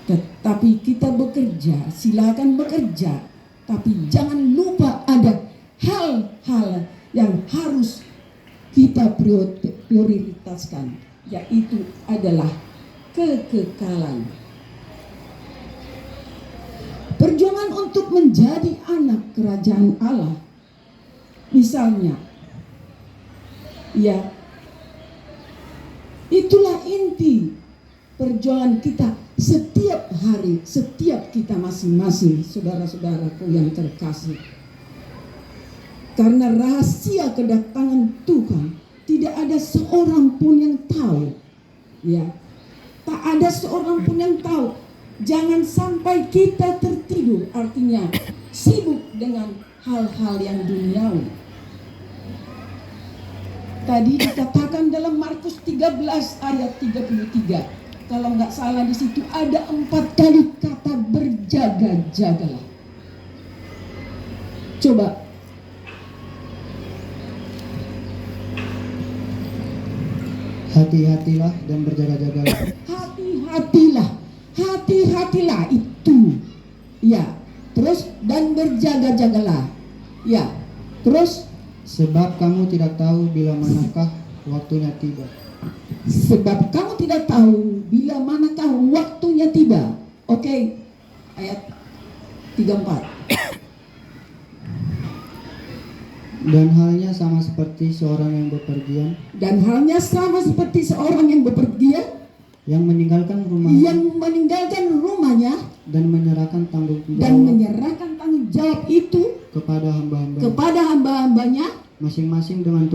Tetapi kita bekerja, silakan bekerja. Tapi jangan lupa ada hal-hal yang harus kita prioritaskan, yaitu adalah kekekalan. Perjuangan untuk menjadi anak kerajaan Allah. Misalnya, ya, itulah inti perjuangan kita setiap hari, setiap kita masing-masing, saudara-saudaraku yang terkasih. Karena rahasia kedatangan Tuhan tidak ada seorang pun yang tahu. Ya, tak ada seorang pun yang tahu. Jangan sampai kita tertidur, artinya sibuk dengan hal-hal yang duniawi. Tadi dikatakan dalam Markus 13 ayat 33. Kalau nggak salah di situ ada 4 kali kata berjaga-jagalah. Coba. Hati-hatilah dan berjaga-jagalah. Hati-hatilah itu. Ya. Terus dan berjaga-jagalah. Ya. Terus Sebab kamu tidak tahu bila manakah waktunya tiba. Sebab kamu tidak tahu bila manakah waktunya tiba. Oke. Ayat 34. Dan halnya sama seperti seorang yang bepergian, yang meninggalkan rumahnya dan menyerahkan tanggung jawab itu kepada hamba-hambanya masing-masing dengan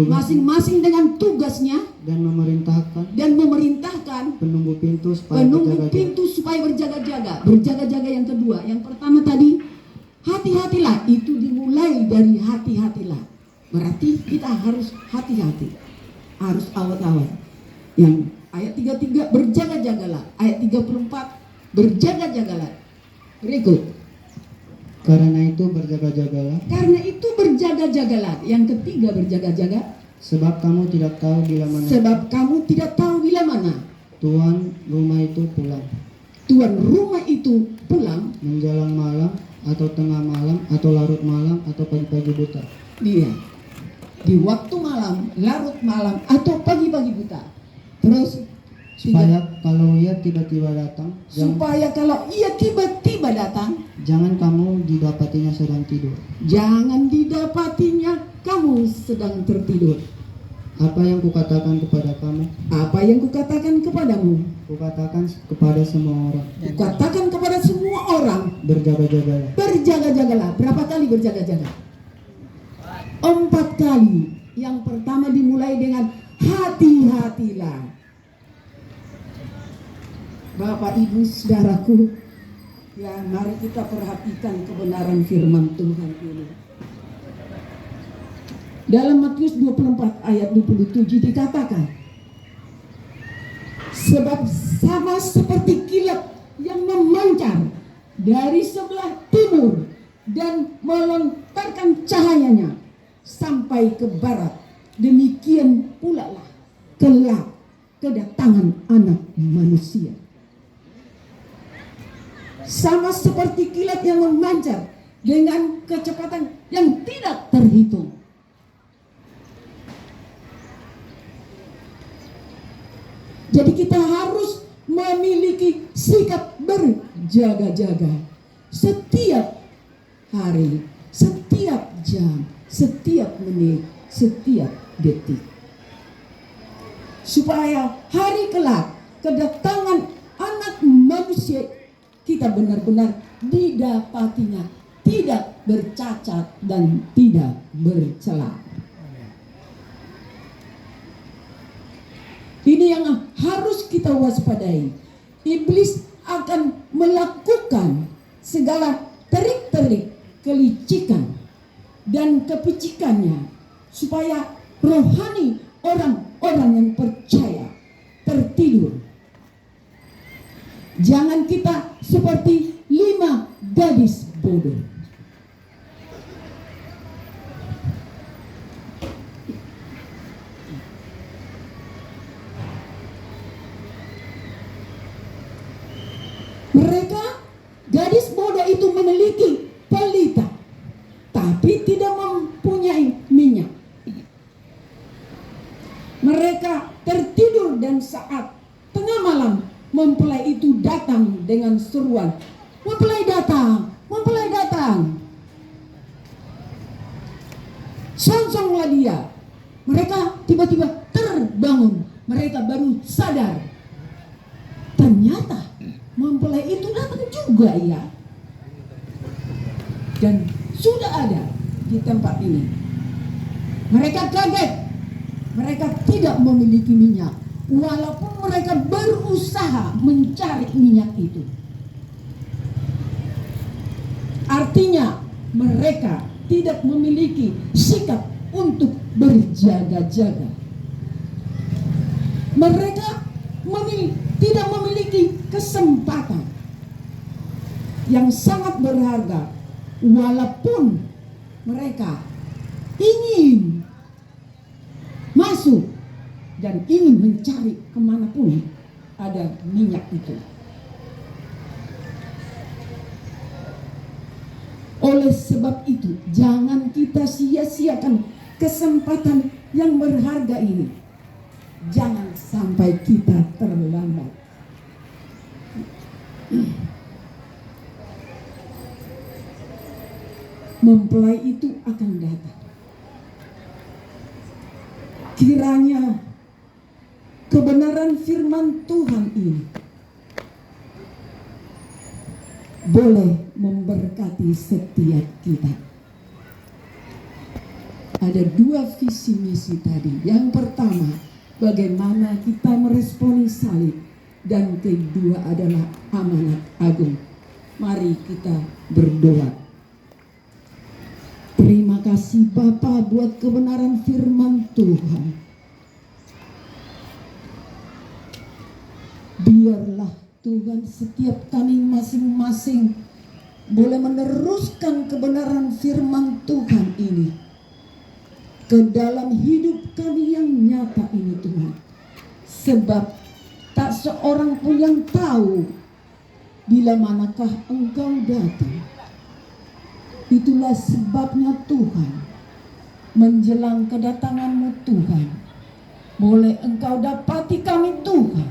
tugasnya dan memerintahkan penunggu pintu supaya berjaga-jaga. Berjaga-jaga yang kedua. Yang pertama tadi hati-hatilah, itu dimulai dari hati-hatilah. Berarti kita harus hati-hati, harus awat-awat. Yang ayat 33 berjaga-jagalah, ayat 34 berjaga-jagalah. Berikut. Karena itu berjaga-jagalah. Yang ketiga berjaga-jaga. Sebab kamu tidak tahu bila mana. Tuan rumah itu pulang. Menjelang malam atau tengah malam atau larut malam atau pagi-pagi buta. Dia di waktu malam, larut malam atau pagi-pagi buta. Terus supaya kalau ia tiba-tiba datang, jangan kamu didapatinya sedang tidur. Jangan didapatinya kamu sedang tertidur. Apa yang kukatakan kepada kamu? Kukatakan kepada semua orang. Berjaga-jagalah. Berapa kali berjaga-jaga? 4 kali. Yang pertama dimulai dengan hati-hatilah. Bapak, Ibu, saudaraku, ya, mari kita perhatikan kebenaran firman Tuhan ini. Dalam Matius 24 ayat 27 dikatakan, sebab sama seperti kilat yang memancar dari sebelah timur dan melontarkan cahayanya sampai ke barat, demikian pula lah kelak kedatangan Anak Manusia. Sama seperti kilat yang memancar dengan kecepatan yang tidak terhitung. Jadi kita harus memiliki sikap berjaga-jaga setiap hari, setiap jam, setiap menit, setiap detik. Supaya hari kelak kedatangan Anak Manusia kita benar-benar didapatinya tidak bercacat dan tidak bercela. Ini yang harus kita waspadai. Iblis akan melakukan segala trik-trik, kelicikan dan kepicikannya supaya rohani orang-orang yang percaya tertidur. Jangan kita seperti 5 gadis bodoh. Mereka, gadis bodoh itu memiliki pelita, tapi tidak mempunyai minyak. Mereka tertidur dan saat tengah malam mempelai itu datang dengan seruan, "Mempelai datang, mempelai datang." Songsonglah dia. Mereka tiba-tiba terbangun. Mereka baru sadar. Ternyata mempelai itu datang juga ya. Dan sudah ada di tempat ini. Mereka kaget. Mereka tidak memiliki minyak. Walaupun mereka berusaha mencari minyak itu. Artinya mereka tidak memiliki sikap untuk berjaga-jaga. Mereka tidak memiliki kesempatan yang sangat berharga, walaupun mereka ingin masuk dan ingin mencari kemanapun ada minyak itu. Oleh sebab itu, jangan kita sia-siakan kesempatan yang berharga ini. Jangan sampai kita terlambat. Mempelai itu akan datang. Kiranya kebenaran firman Tuhan ini boleh memberkati setiap kita. Ada 2 visi misi tadi. Yang pertama, bagaimana kita meresponi salib, dan kedua adalah amanat agung. Mari kita berdoa. Terima kasih Bapa buat kebenaran firman Tuhan. Biarlah Tuhan setiap kami masing-masing boleh meneruskan kebenaran firman Tuhan ini ke dalam hidup kami yang nyata ini Tuhan. Sebab tak seorang pun yang tahu bila manakah Engkau datang. Itulah sebabnya Tuhan, menjelang kedatangan-Mu Tuhan, boleh Engkau dapati kami Tuhan,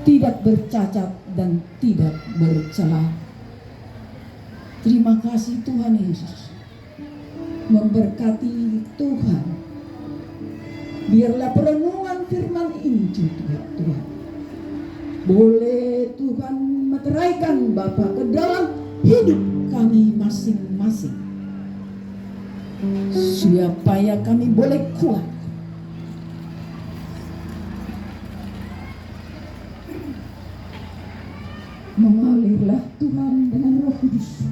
tidak bercacat dan tidak bercela. Terima kasih Tuhan Yesus. Memberkati Tuhan. Biarlah perenungan firman ini juga Tuhan boleh Tuhan meteraikan Bapa ke dalam hidup kami masing-masing, supaya kami boleh kuat mengalirlah Tuhan dengan Roh Kudus,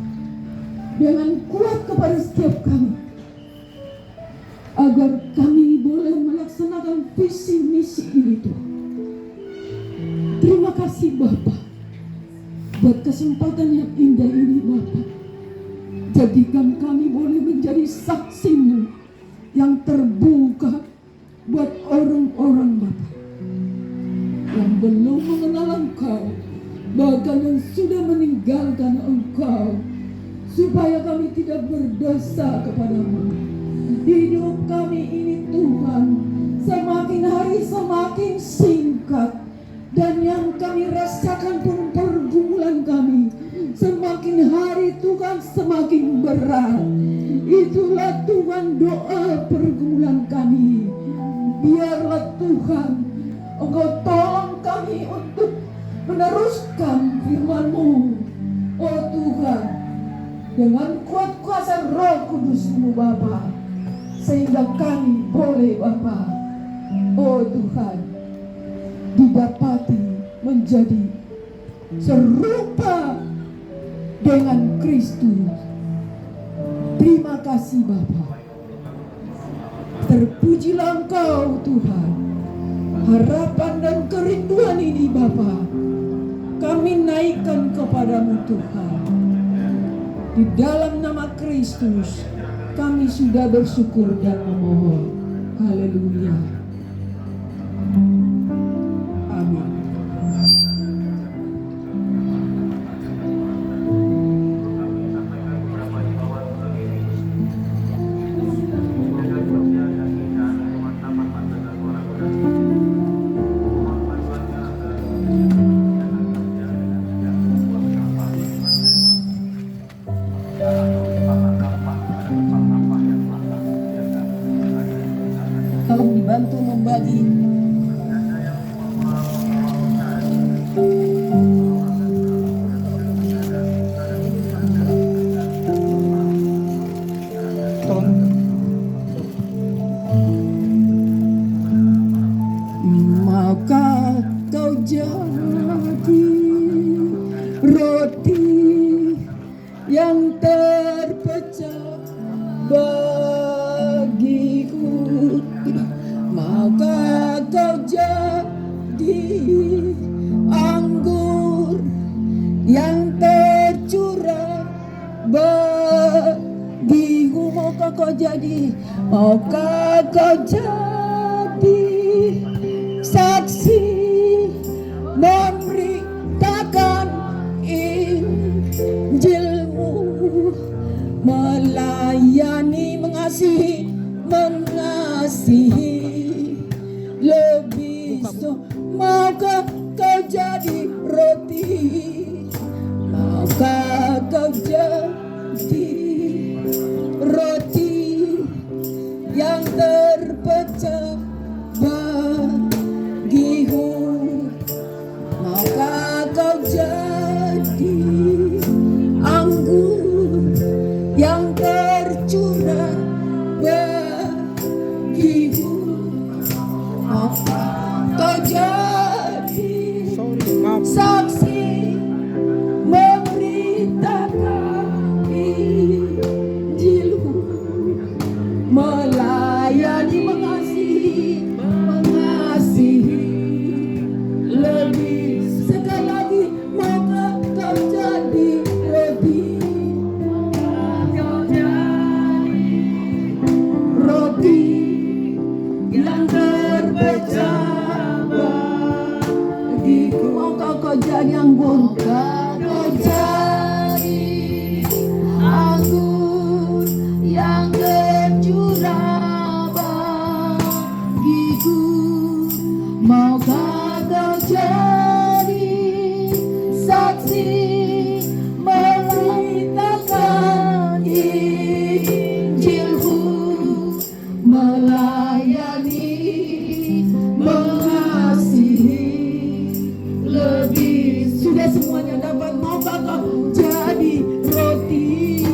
dengan kuat kepada setiap kami, agar kami boleh melaksanakan visi misi ini Tuhan. Terima kasih Bapa buat kesempatan yang indah ini Bapa. Jadikan kami boleh menjadi saksi-Mu yang terbuka buat orang-orang Bapa yang belum mengenal Engkau, bahkan yang sudah meninggalkan Engkau, supaya kami tidak berdosa kepadamu. Hidup kami ini Tuhan semakin hari semakin singkat, dan yang kami rasakan pun pergumulan kami semakin hari Tuhan semakin berat. Itulah Tuhan doa pergumulan kami. Biarlah Tuhan Engkau tolong kami untuk meneruskan firman-Mu, oh Tuhan, dengan kuat kuasa Roh Kudus-Mu Bapa, sehingga kami boleh Bapa, oh Tuhan, didapati menjadi serupa dengan Kristus. Terima kasih Bapa. Terpujilah Engkau Tuhan. Harapan dan kerinduan ini Bapa kami naikkan kepadamu Tuhan. Di dalam nama Kristus kami sudah bersyukur dan memohon. Haleluya. Amin. Tolong dibantu membagi. Maka kau jadi roti yang terpecah bagiku, maka kau jadi anggur yang tercurah bagiku, maka kau jadi saksi memberitakan Injil-Mu, melayani, mengasihi lebih maka kau jadi roti, maka kau jadi roti yang terpecah bagiku, maka kau jadi anggur yang tercurah bagiku, maka kau jadi saksi memberitakan Injil-Mu, melayani, mengasihi lebih. Sekali lagi, maka kau jadi roti yang terpecah bagiku, maka kau jadi anggur, kau jadi anggur yang tercurah bagiku, maka kau jadi saksi memberitakan Injil-Mu, melayani, mengasihi lebih. Sudah semuanya dapat. Maukah kau jadi roti,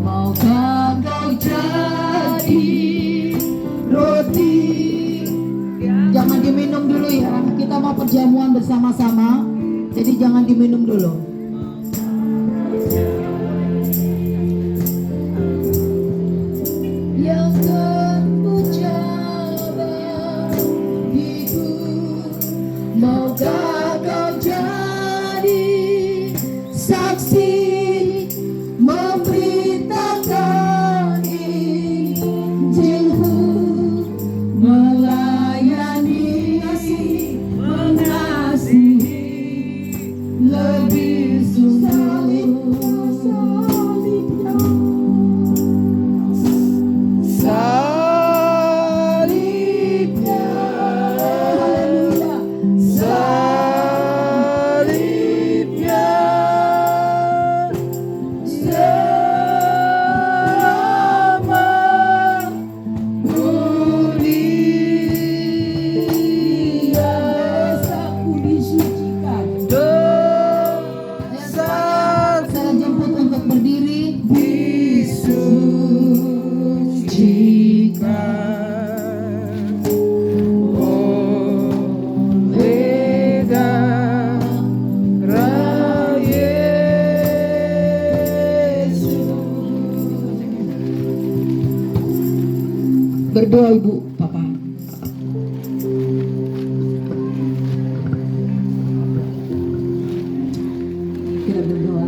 maukah kau jadi roti. Jangan diminum dulu ya, kita mau perjamuan bersama-sama, jadi jangan diminum dulu. Yang terpuja diberikan oleh darah Yesus. Berdoa Ibu, Papa. Kita berdoa.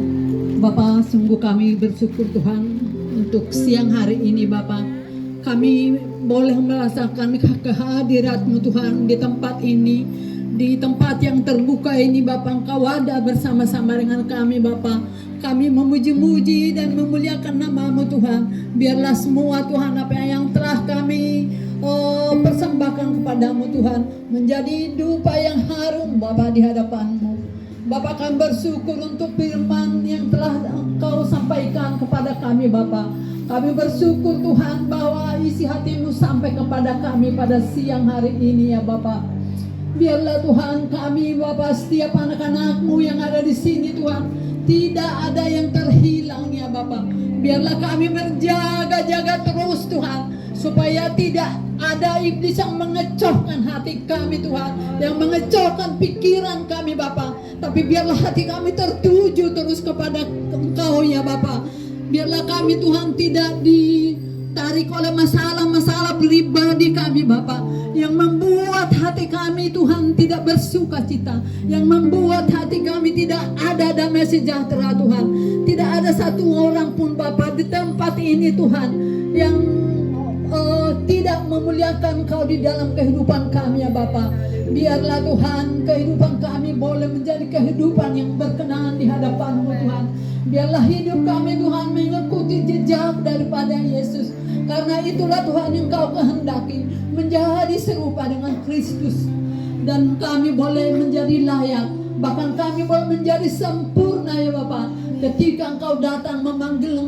Bapak, sungguh kami bersyukur Tuhan untuk siang hari ini Bapak. Kami boleh merasakan kehadirat-Mu Tuhan di tempat ini, di tempat yang terbuka ini Bapak. Engkau ada bersama-sama dengan kami Bapak. Kami memuji-muji dan memuliakan nama-Mu Tuhan. Biarlah semua Tuhan apa yang telah kami persembahkan kepadamu Tuhan menjadi dupa yang harum Bapak di hadapan-Mu. Bapak, kami bersyukur untuk firman yang telah Engkau sampaikan kepada kami Bapak. Kami bersyukur Tuhan bahwa isi hati-Mu sampai kepada kami pada siang hari ini ya Bapak. Biarlah Tuhan kami Bapak, setiap anak-anak-Mu yang ada di sini Tuhan, tidak ada yang terhilang ya Bapak. Biarlah kami berjaga-jaga terus Tuhan, supaya tidak ada iblis yang mengecohkan hati kami Tuhan, yang mengecohkan pikiran kami Bapak. Tapi biarlah hati kami tertuju terus kepada Engkau ya Bapak. Biarlah kami Tuhan tidak ditarik oleh masalah-masalah pribadi kami Bapak, yang membuat hati kami Tuhan tidak bersuka cita, yang membuat hati kami tidak ada damai sejahtera Tuhan. Tidak ada satu orang pun Bapak di tempat ini Tuhan yang tidak memuliakan Kau di dalam kehidupan kami ya Bapak. Biarlah Tuhan kehidupan kami boleh menjadi kehidupan yang berkenan di hadapan-Mu Tuhan. Biarlah hidup kami Tuhan mengikuti jejak daripada Yesus. Karena itulah Tuhan yang Kau kehendaki, menjadi serupa dengan Kristus. Dan kami boleh menjadi layak, bahkan kami boleh menjadi sempurna ya Bapak. Ketika Engkau datang memanggil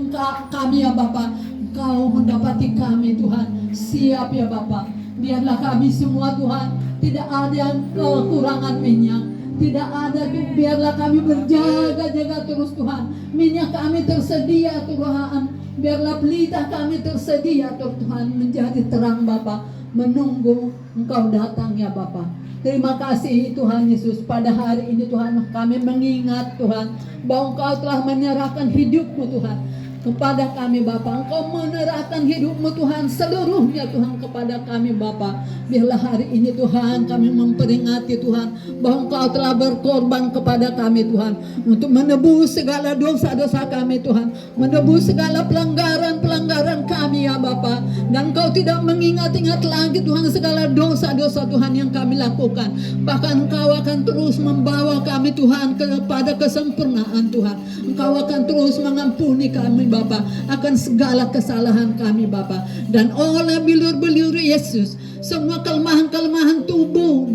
kami ya Bapak, Engkau mendapati kami Tuhan. Siap ya Bapak. Biarlah kami semua Tuhan tidak ada yang kekurangan minyak, tidak ada. Biarlah kami berjaga-jaga terus Tuhan. Minyak kami tersedia Tuhan. Biarlah pelita kami tersedia Tuhan, menjadi terang Bapak, menunggu Engkau datang ya Bapak. Terima kasih Tuhan Yesus. Pada hari ini Tuhan kami mengingat Tuhan bahwa Engkau telah menyerahkan hidup-Mu Tuhan kepada kami Bapak. Engkau menyerahkan hidup-Mu Tuhan seluruhnya Tuhan kepada kami Bapak. Biarlah hari ini Tuhan kami memperingati Tuhan bahwa Engkau telah berkorban kepada kami Tuhan, untuk menebus segala dosa-dosa kami Tuhan, menebus segala pelanggaran-pelanggaran kami ya Bapak. Dan Engkau tidak mengingat-ingat lagi Tuhan segala dosa-dosa Tuhan yang kami lakukan. Bahkan Engkau akan terus membawa kami Tuhan kepada kesempurnaan Tuhan. Engkau akan terus mengampuni kami Bapak akan segala kesalahan kami Bapak. Dan oleh bilur-bilur Yesus, semua kelemahan-kelemahan tubuh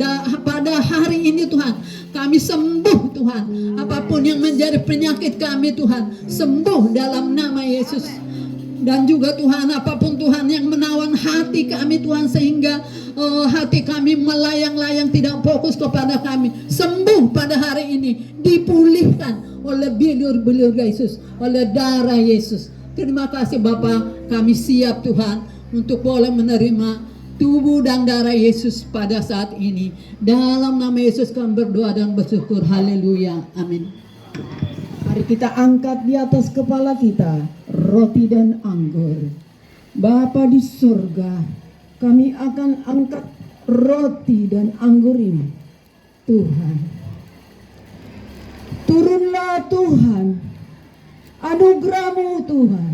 pada hari ini Tuhan, kami sembuh Tuhan. Apapun yang menjadi penyakit kami Tuhan, sembuh dalam nama Yesus. Dan juga Tuhan, apapun Tuhan yang menawan hati kami Tuhan, sehingga hati kami melayang-layang tidak fokus kepada kami, sembuh pada hari ini, dipulihkan oleh bilur-bilur Yesus, oleh darah Yesus. Terima kasih Bapak, kami siap Tuhan untuk boleh menerima tubuh dan darah Yesus pada saat ini. Dalam nama Yesus kami berdoa dan bersyukur. Haleluya, amin. Mari kita angkat di atas kepala kita roti dan anggur. Bapa di surga, kami akan angkat roti dan anggur ini. Tuhan, turunlah Tuhan, anugerah-Mu Tuhan,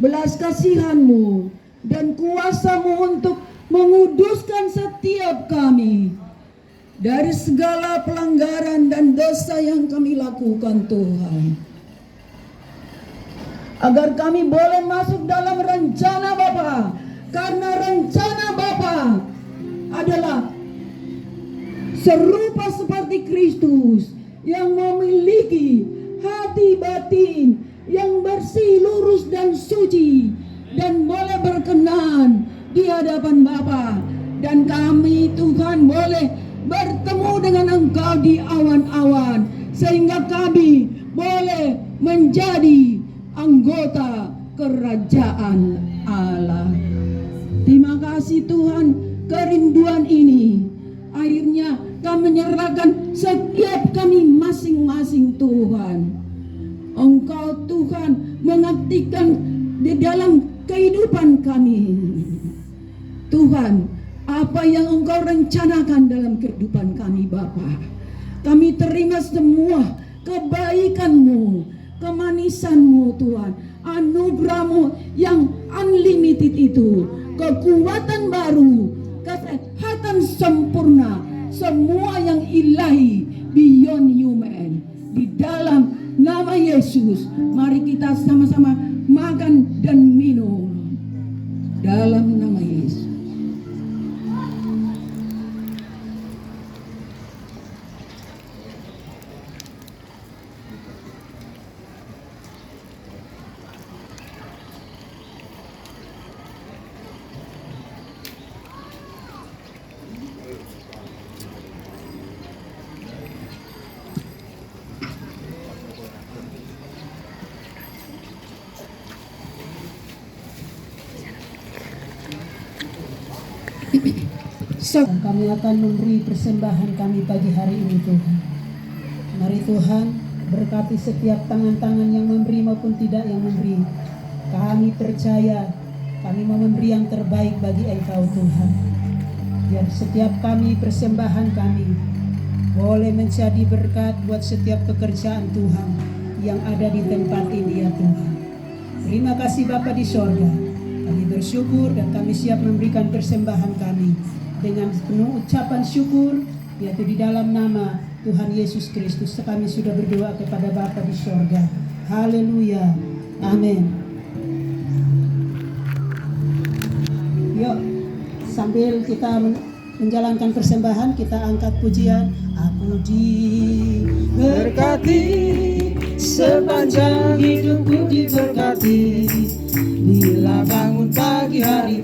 belas kasihan-Mu dan kuasa-Mu untuk menguduskan setiap kami dari segala pelanggaran dan dosa yang kami lakukan Tuhan. Agar kami boleh masuk dalam rencana Bapa, karena rencana Bapa adalah serupa seperti Kristus yang memiliki hati batin yang bersih, lurus dan suci, dan boleh berkenan di hadapan Bapa. Dan kami Tuhan boleh bertemu dengan Engkau di awan-awan, sehingga kami boleh menjadi anggota kerajaan Allah. Terima kasih Tuhan, kerinduan ini akhirnya kami menyerahkan setiap kami masing-masing Tuhan. Engkau Tuhan mengaktifkan di dalam kehidupan kami. Tuhan, apa yang Engkau rencanakan dalam kehidupan kami Bapa, kami terima semua kebaikan-Mu, kemanisan-Mu Tuhan, anugerah-Mu yang unlimited itu, kekuatan baru, kesehatan sempurna, semua yang ilahi, beyond human. Di dalam nama Yesus, mari kita sama-sama makan dan minum. Dalam nama Yesus. Kami akan memberi persembahan kami pagi hari ini Tuhan. Mari Tuhan berkati setiap tangan-tangan yang memberi maupun tidak yang memberi. Kami percaya kami mau memberi yang terbaik bagi Engkau Tuhan. Biar setiap kami persembahan kami boleh menjadi berkat buat setiap pekerjaan Tuhan yang ada di tempat ini ya Tuhan. Terima kasih Bapa di sorga. Kami bersyukur dan kami siap memberikan persembahan kami dengan penuh ucapan syukur, yaitu di dalam nama Tuhan Yesus Kristus. Kami sudah berdoa kepada Bapa di sorga. Haleluya. Amin. Yuk, sambil kita menjalankan persembahan, kita angkat pujian. Aku diberkati, sepanjang hidupku diberkati. Bila bangun pagi hari,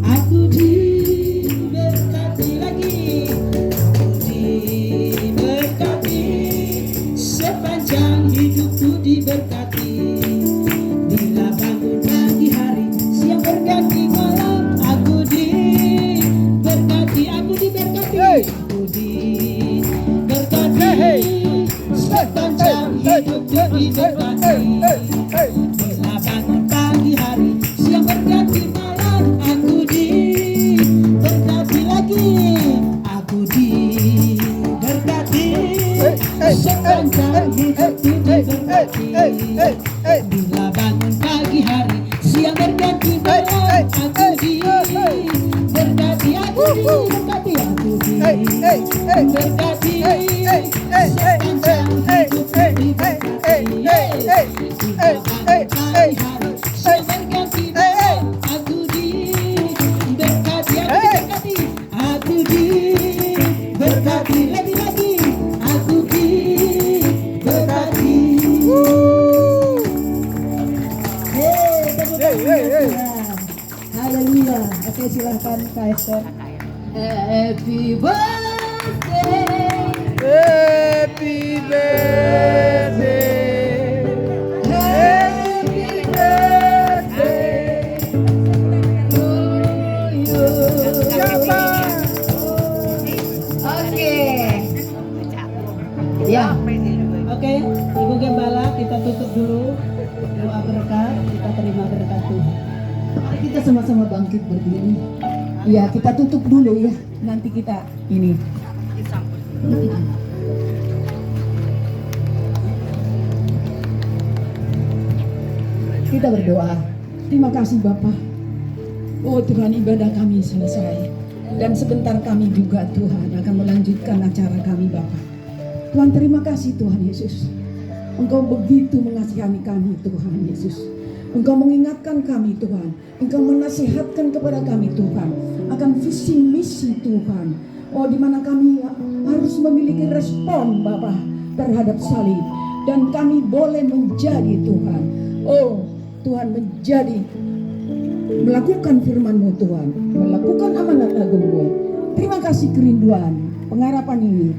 aku diberkati lagi. Aku diberkati, sepanjang hidupku diberkati. Bila bangun pagi hari, siang berganti malam, aku diberkati, aku diberkati. Aku diberkati, sepanjang hidupku diberkati. Bila bangun pagi hari, siang berganti malam, aku diberkati lagi. Aku diberkati, sepanjang hidupku diberkati. Bila bangun pagi hari, siang berganti malam, aku diberkati, aku diberkati, aku diberkati, sepanjang hidupku diberkati. Aku diberkati lagi-lagi, aku diberkati. Haleluya. Oke, silakan Kak Esther. Happy birthday, Happy birthday, happy birthday to you. Oke. Ya. Oke, Ibu Gembala, kita tutup dulu doa berkat, kita terima berkat Tuhan. Mari kita sama-sama bangkit berdiri. Ya, kita tutup dulu ya. Nanti kita ini. Kita berdoa. Terima kasih Bapak. Oh Tuhan, ibadah kami selesai. Dan sebentar kami juga Tuhan akan melanjutkan acara kami Bapak. Tuhan, terima kasih Tuhan Yesus. Engkau begitu mengasihani kami Tuhan Yesus. Engkau mengingatkan kami Tuhan. Engkau menasihatkan kepada kami Tuhan akan visi misi Tuhan. Oh, di mana kami harus memiliki respon Bapa terhadap salib, dan kami boleh menjadi Tuhan. Oh Tuhan, menjadi melakukan firman-Mu Tuhan, melakukan amanat agung-Mu. Terima kasih kerinduan pengharapan ini.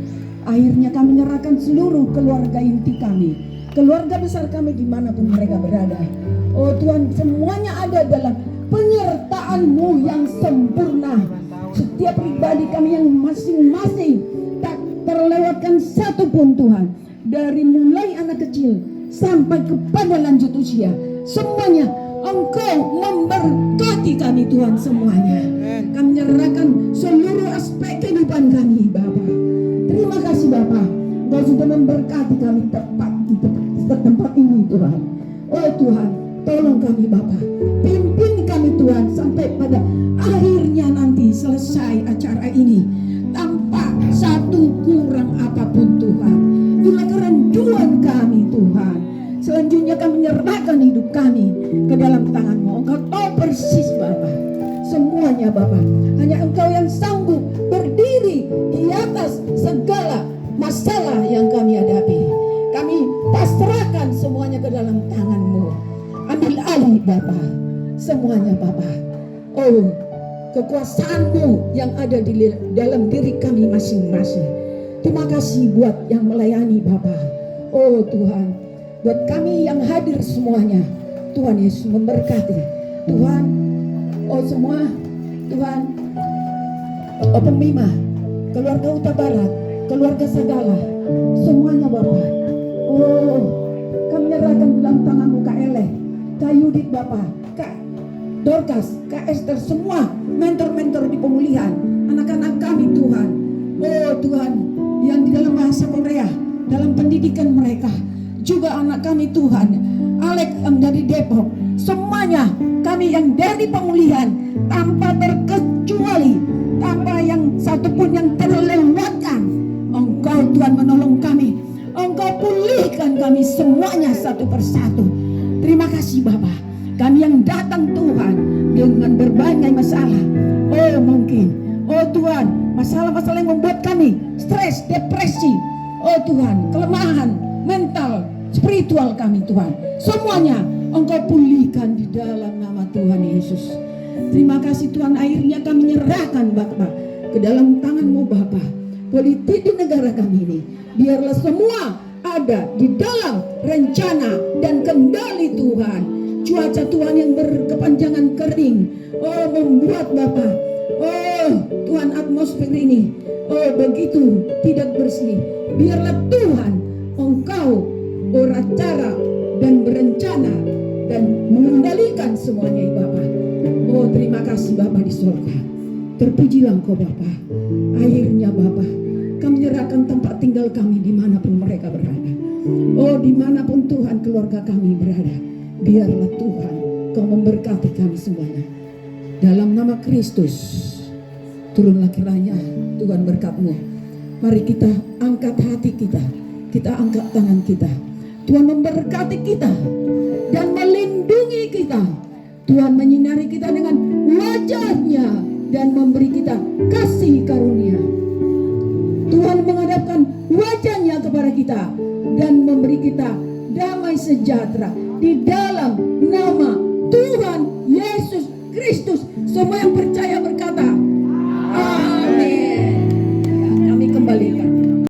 Akhirnya kami menyerahkan seluruh keluarga inti kami, keluarga besar kami dimanapun mereka berada. Oh Tuhan, semuanya ada dalam penyertaan yang sempurna. Setiap pribadi kami yang masing-masing tak terlewatkan satu pun Tuhan. Dari mulai anak kecil sampai kepada lanjut usia, semuanya Engkau memberkati kami Tuhan semuanya. Kami menyerahkan seluruh aspek kehidupan kami Bapa. Terima kasih Bapa, Engkau sudah memberkati kami tepat di tempat ini Tuhan. Oh Tuhan, tolong kami Bapa, pimpin kami Tuhan sampai pada akhirnya nanti selesai acara ini tanpa satu kurang apapun Tuhan. Itulah kerinduan kami Tuhan. Selanjutnya kami menyerahkan hidup kami ke dalam tangan-Mu. Engkau tahu persis Bapa semuanya Bapa. Hanya Engkau yang sanggup berdiri di atas segala masalah yang kami hadapi. Kami pasrahkan semuanya ke dalam tangan-Mu. Ambil alih Bapa semuanya Bapa. Oh, kekuasaan-Mu yang ada di dalam diri kami masing-masing. Terima kasih buat yang melayani Bapa. Oh Tuhan, buat kami yang hadir semuanya, Tuhan Yesus memberkati. Tuhan, oh semua Tuhan, oh pembina, keluarga Huta Barat, keluarga Sagala, semuanya Bapa. Oh, kami menyerahkan dalam tangan-Mu Kak Eleh, Kak Yudit Bapa, Kak Dorcas, Kak Esther, semua mentor-mentor di pemulihan, anak-anak kami Tuhan. Oh Tuhan, yang di dalam bahasa Korea, dalam pendidikan mereka, juga anak kami Tuhan, Alek yang dari Depok, semuanya kami yang dari pemulihan tanpa terkecuali, tanpa yang satupun yang terlewatkan. Engkau Tuhan menolong kami, Engkau pulihkan kami semuanya satu persatu. Terima kasih Bapa. Kami yang datang Tuhan dengan berbagai masalah, oh mungkin, oh Tuhan, masalah-masalah yang membuat kami stres, depresi, oh Tuhan, kelemahan mental, spiritual kami Tuhan, semuanya Engkau pulihkan di dalam nama Tuhan Yesus. Terima kasih Tuhan, akhirnya kami menyerahkan Bapa ke dalam tangan-Mu Bapa. Politik di negara kami ini, biarlah semua ada di dalam rencana dan kendali Tuhan. Cuaca Tuhan yang berkepanjangan kering, oh membuat Bapa, oh Tuhan atmosfer ini, oh begitu tidak bersih. Biarlah Tuhan Engkau beracara dan berencana dan mengendalikan semuanya Bapa. Oh terima kasih Bapa di surga. Terpujilah Engkau Bapa. Akhirnya Bapa, kami menyerahkan tempat tinggal kami dimanapun mereka berada. Oh dimanapun Tuhan keluarga kami berada, biarlah Tuhan Kau memberkati kami semuanya. Dalam nama Kristus, turunlah kiranya Tuhan berkat-Mu. Mari kita angkat hati kita, kita angkat tangan kita. Tuhan memberkati kita dan melindungi kita. Tuhan menyinari kita dengan wajah-Nya dan memberi kita kasih karunia. Tuhan menghadapkan wajah-Nya kepada kita dan memberi kita damai sejahtera di dalam nama Tuhan Yesus Kristus. Semua yang percaya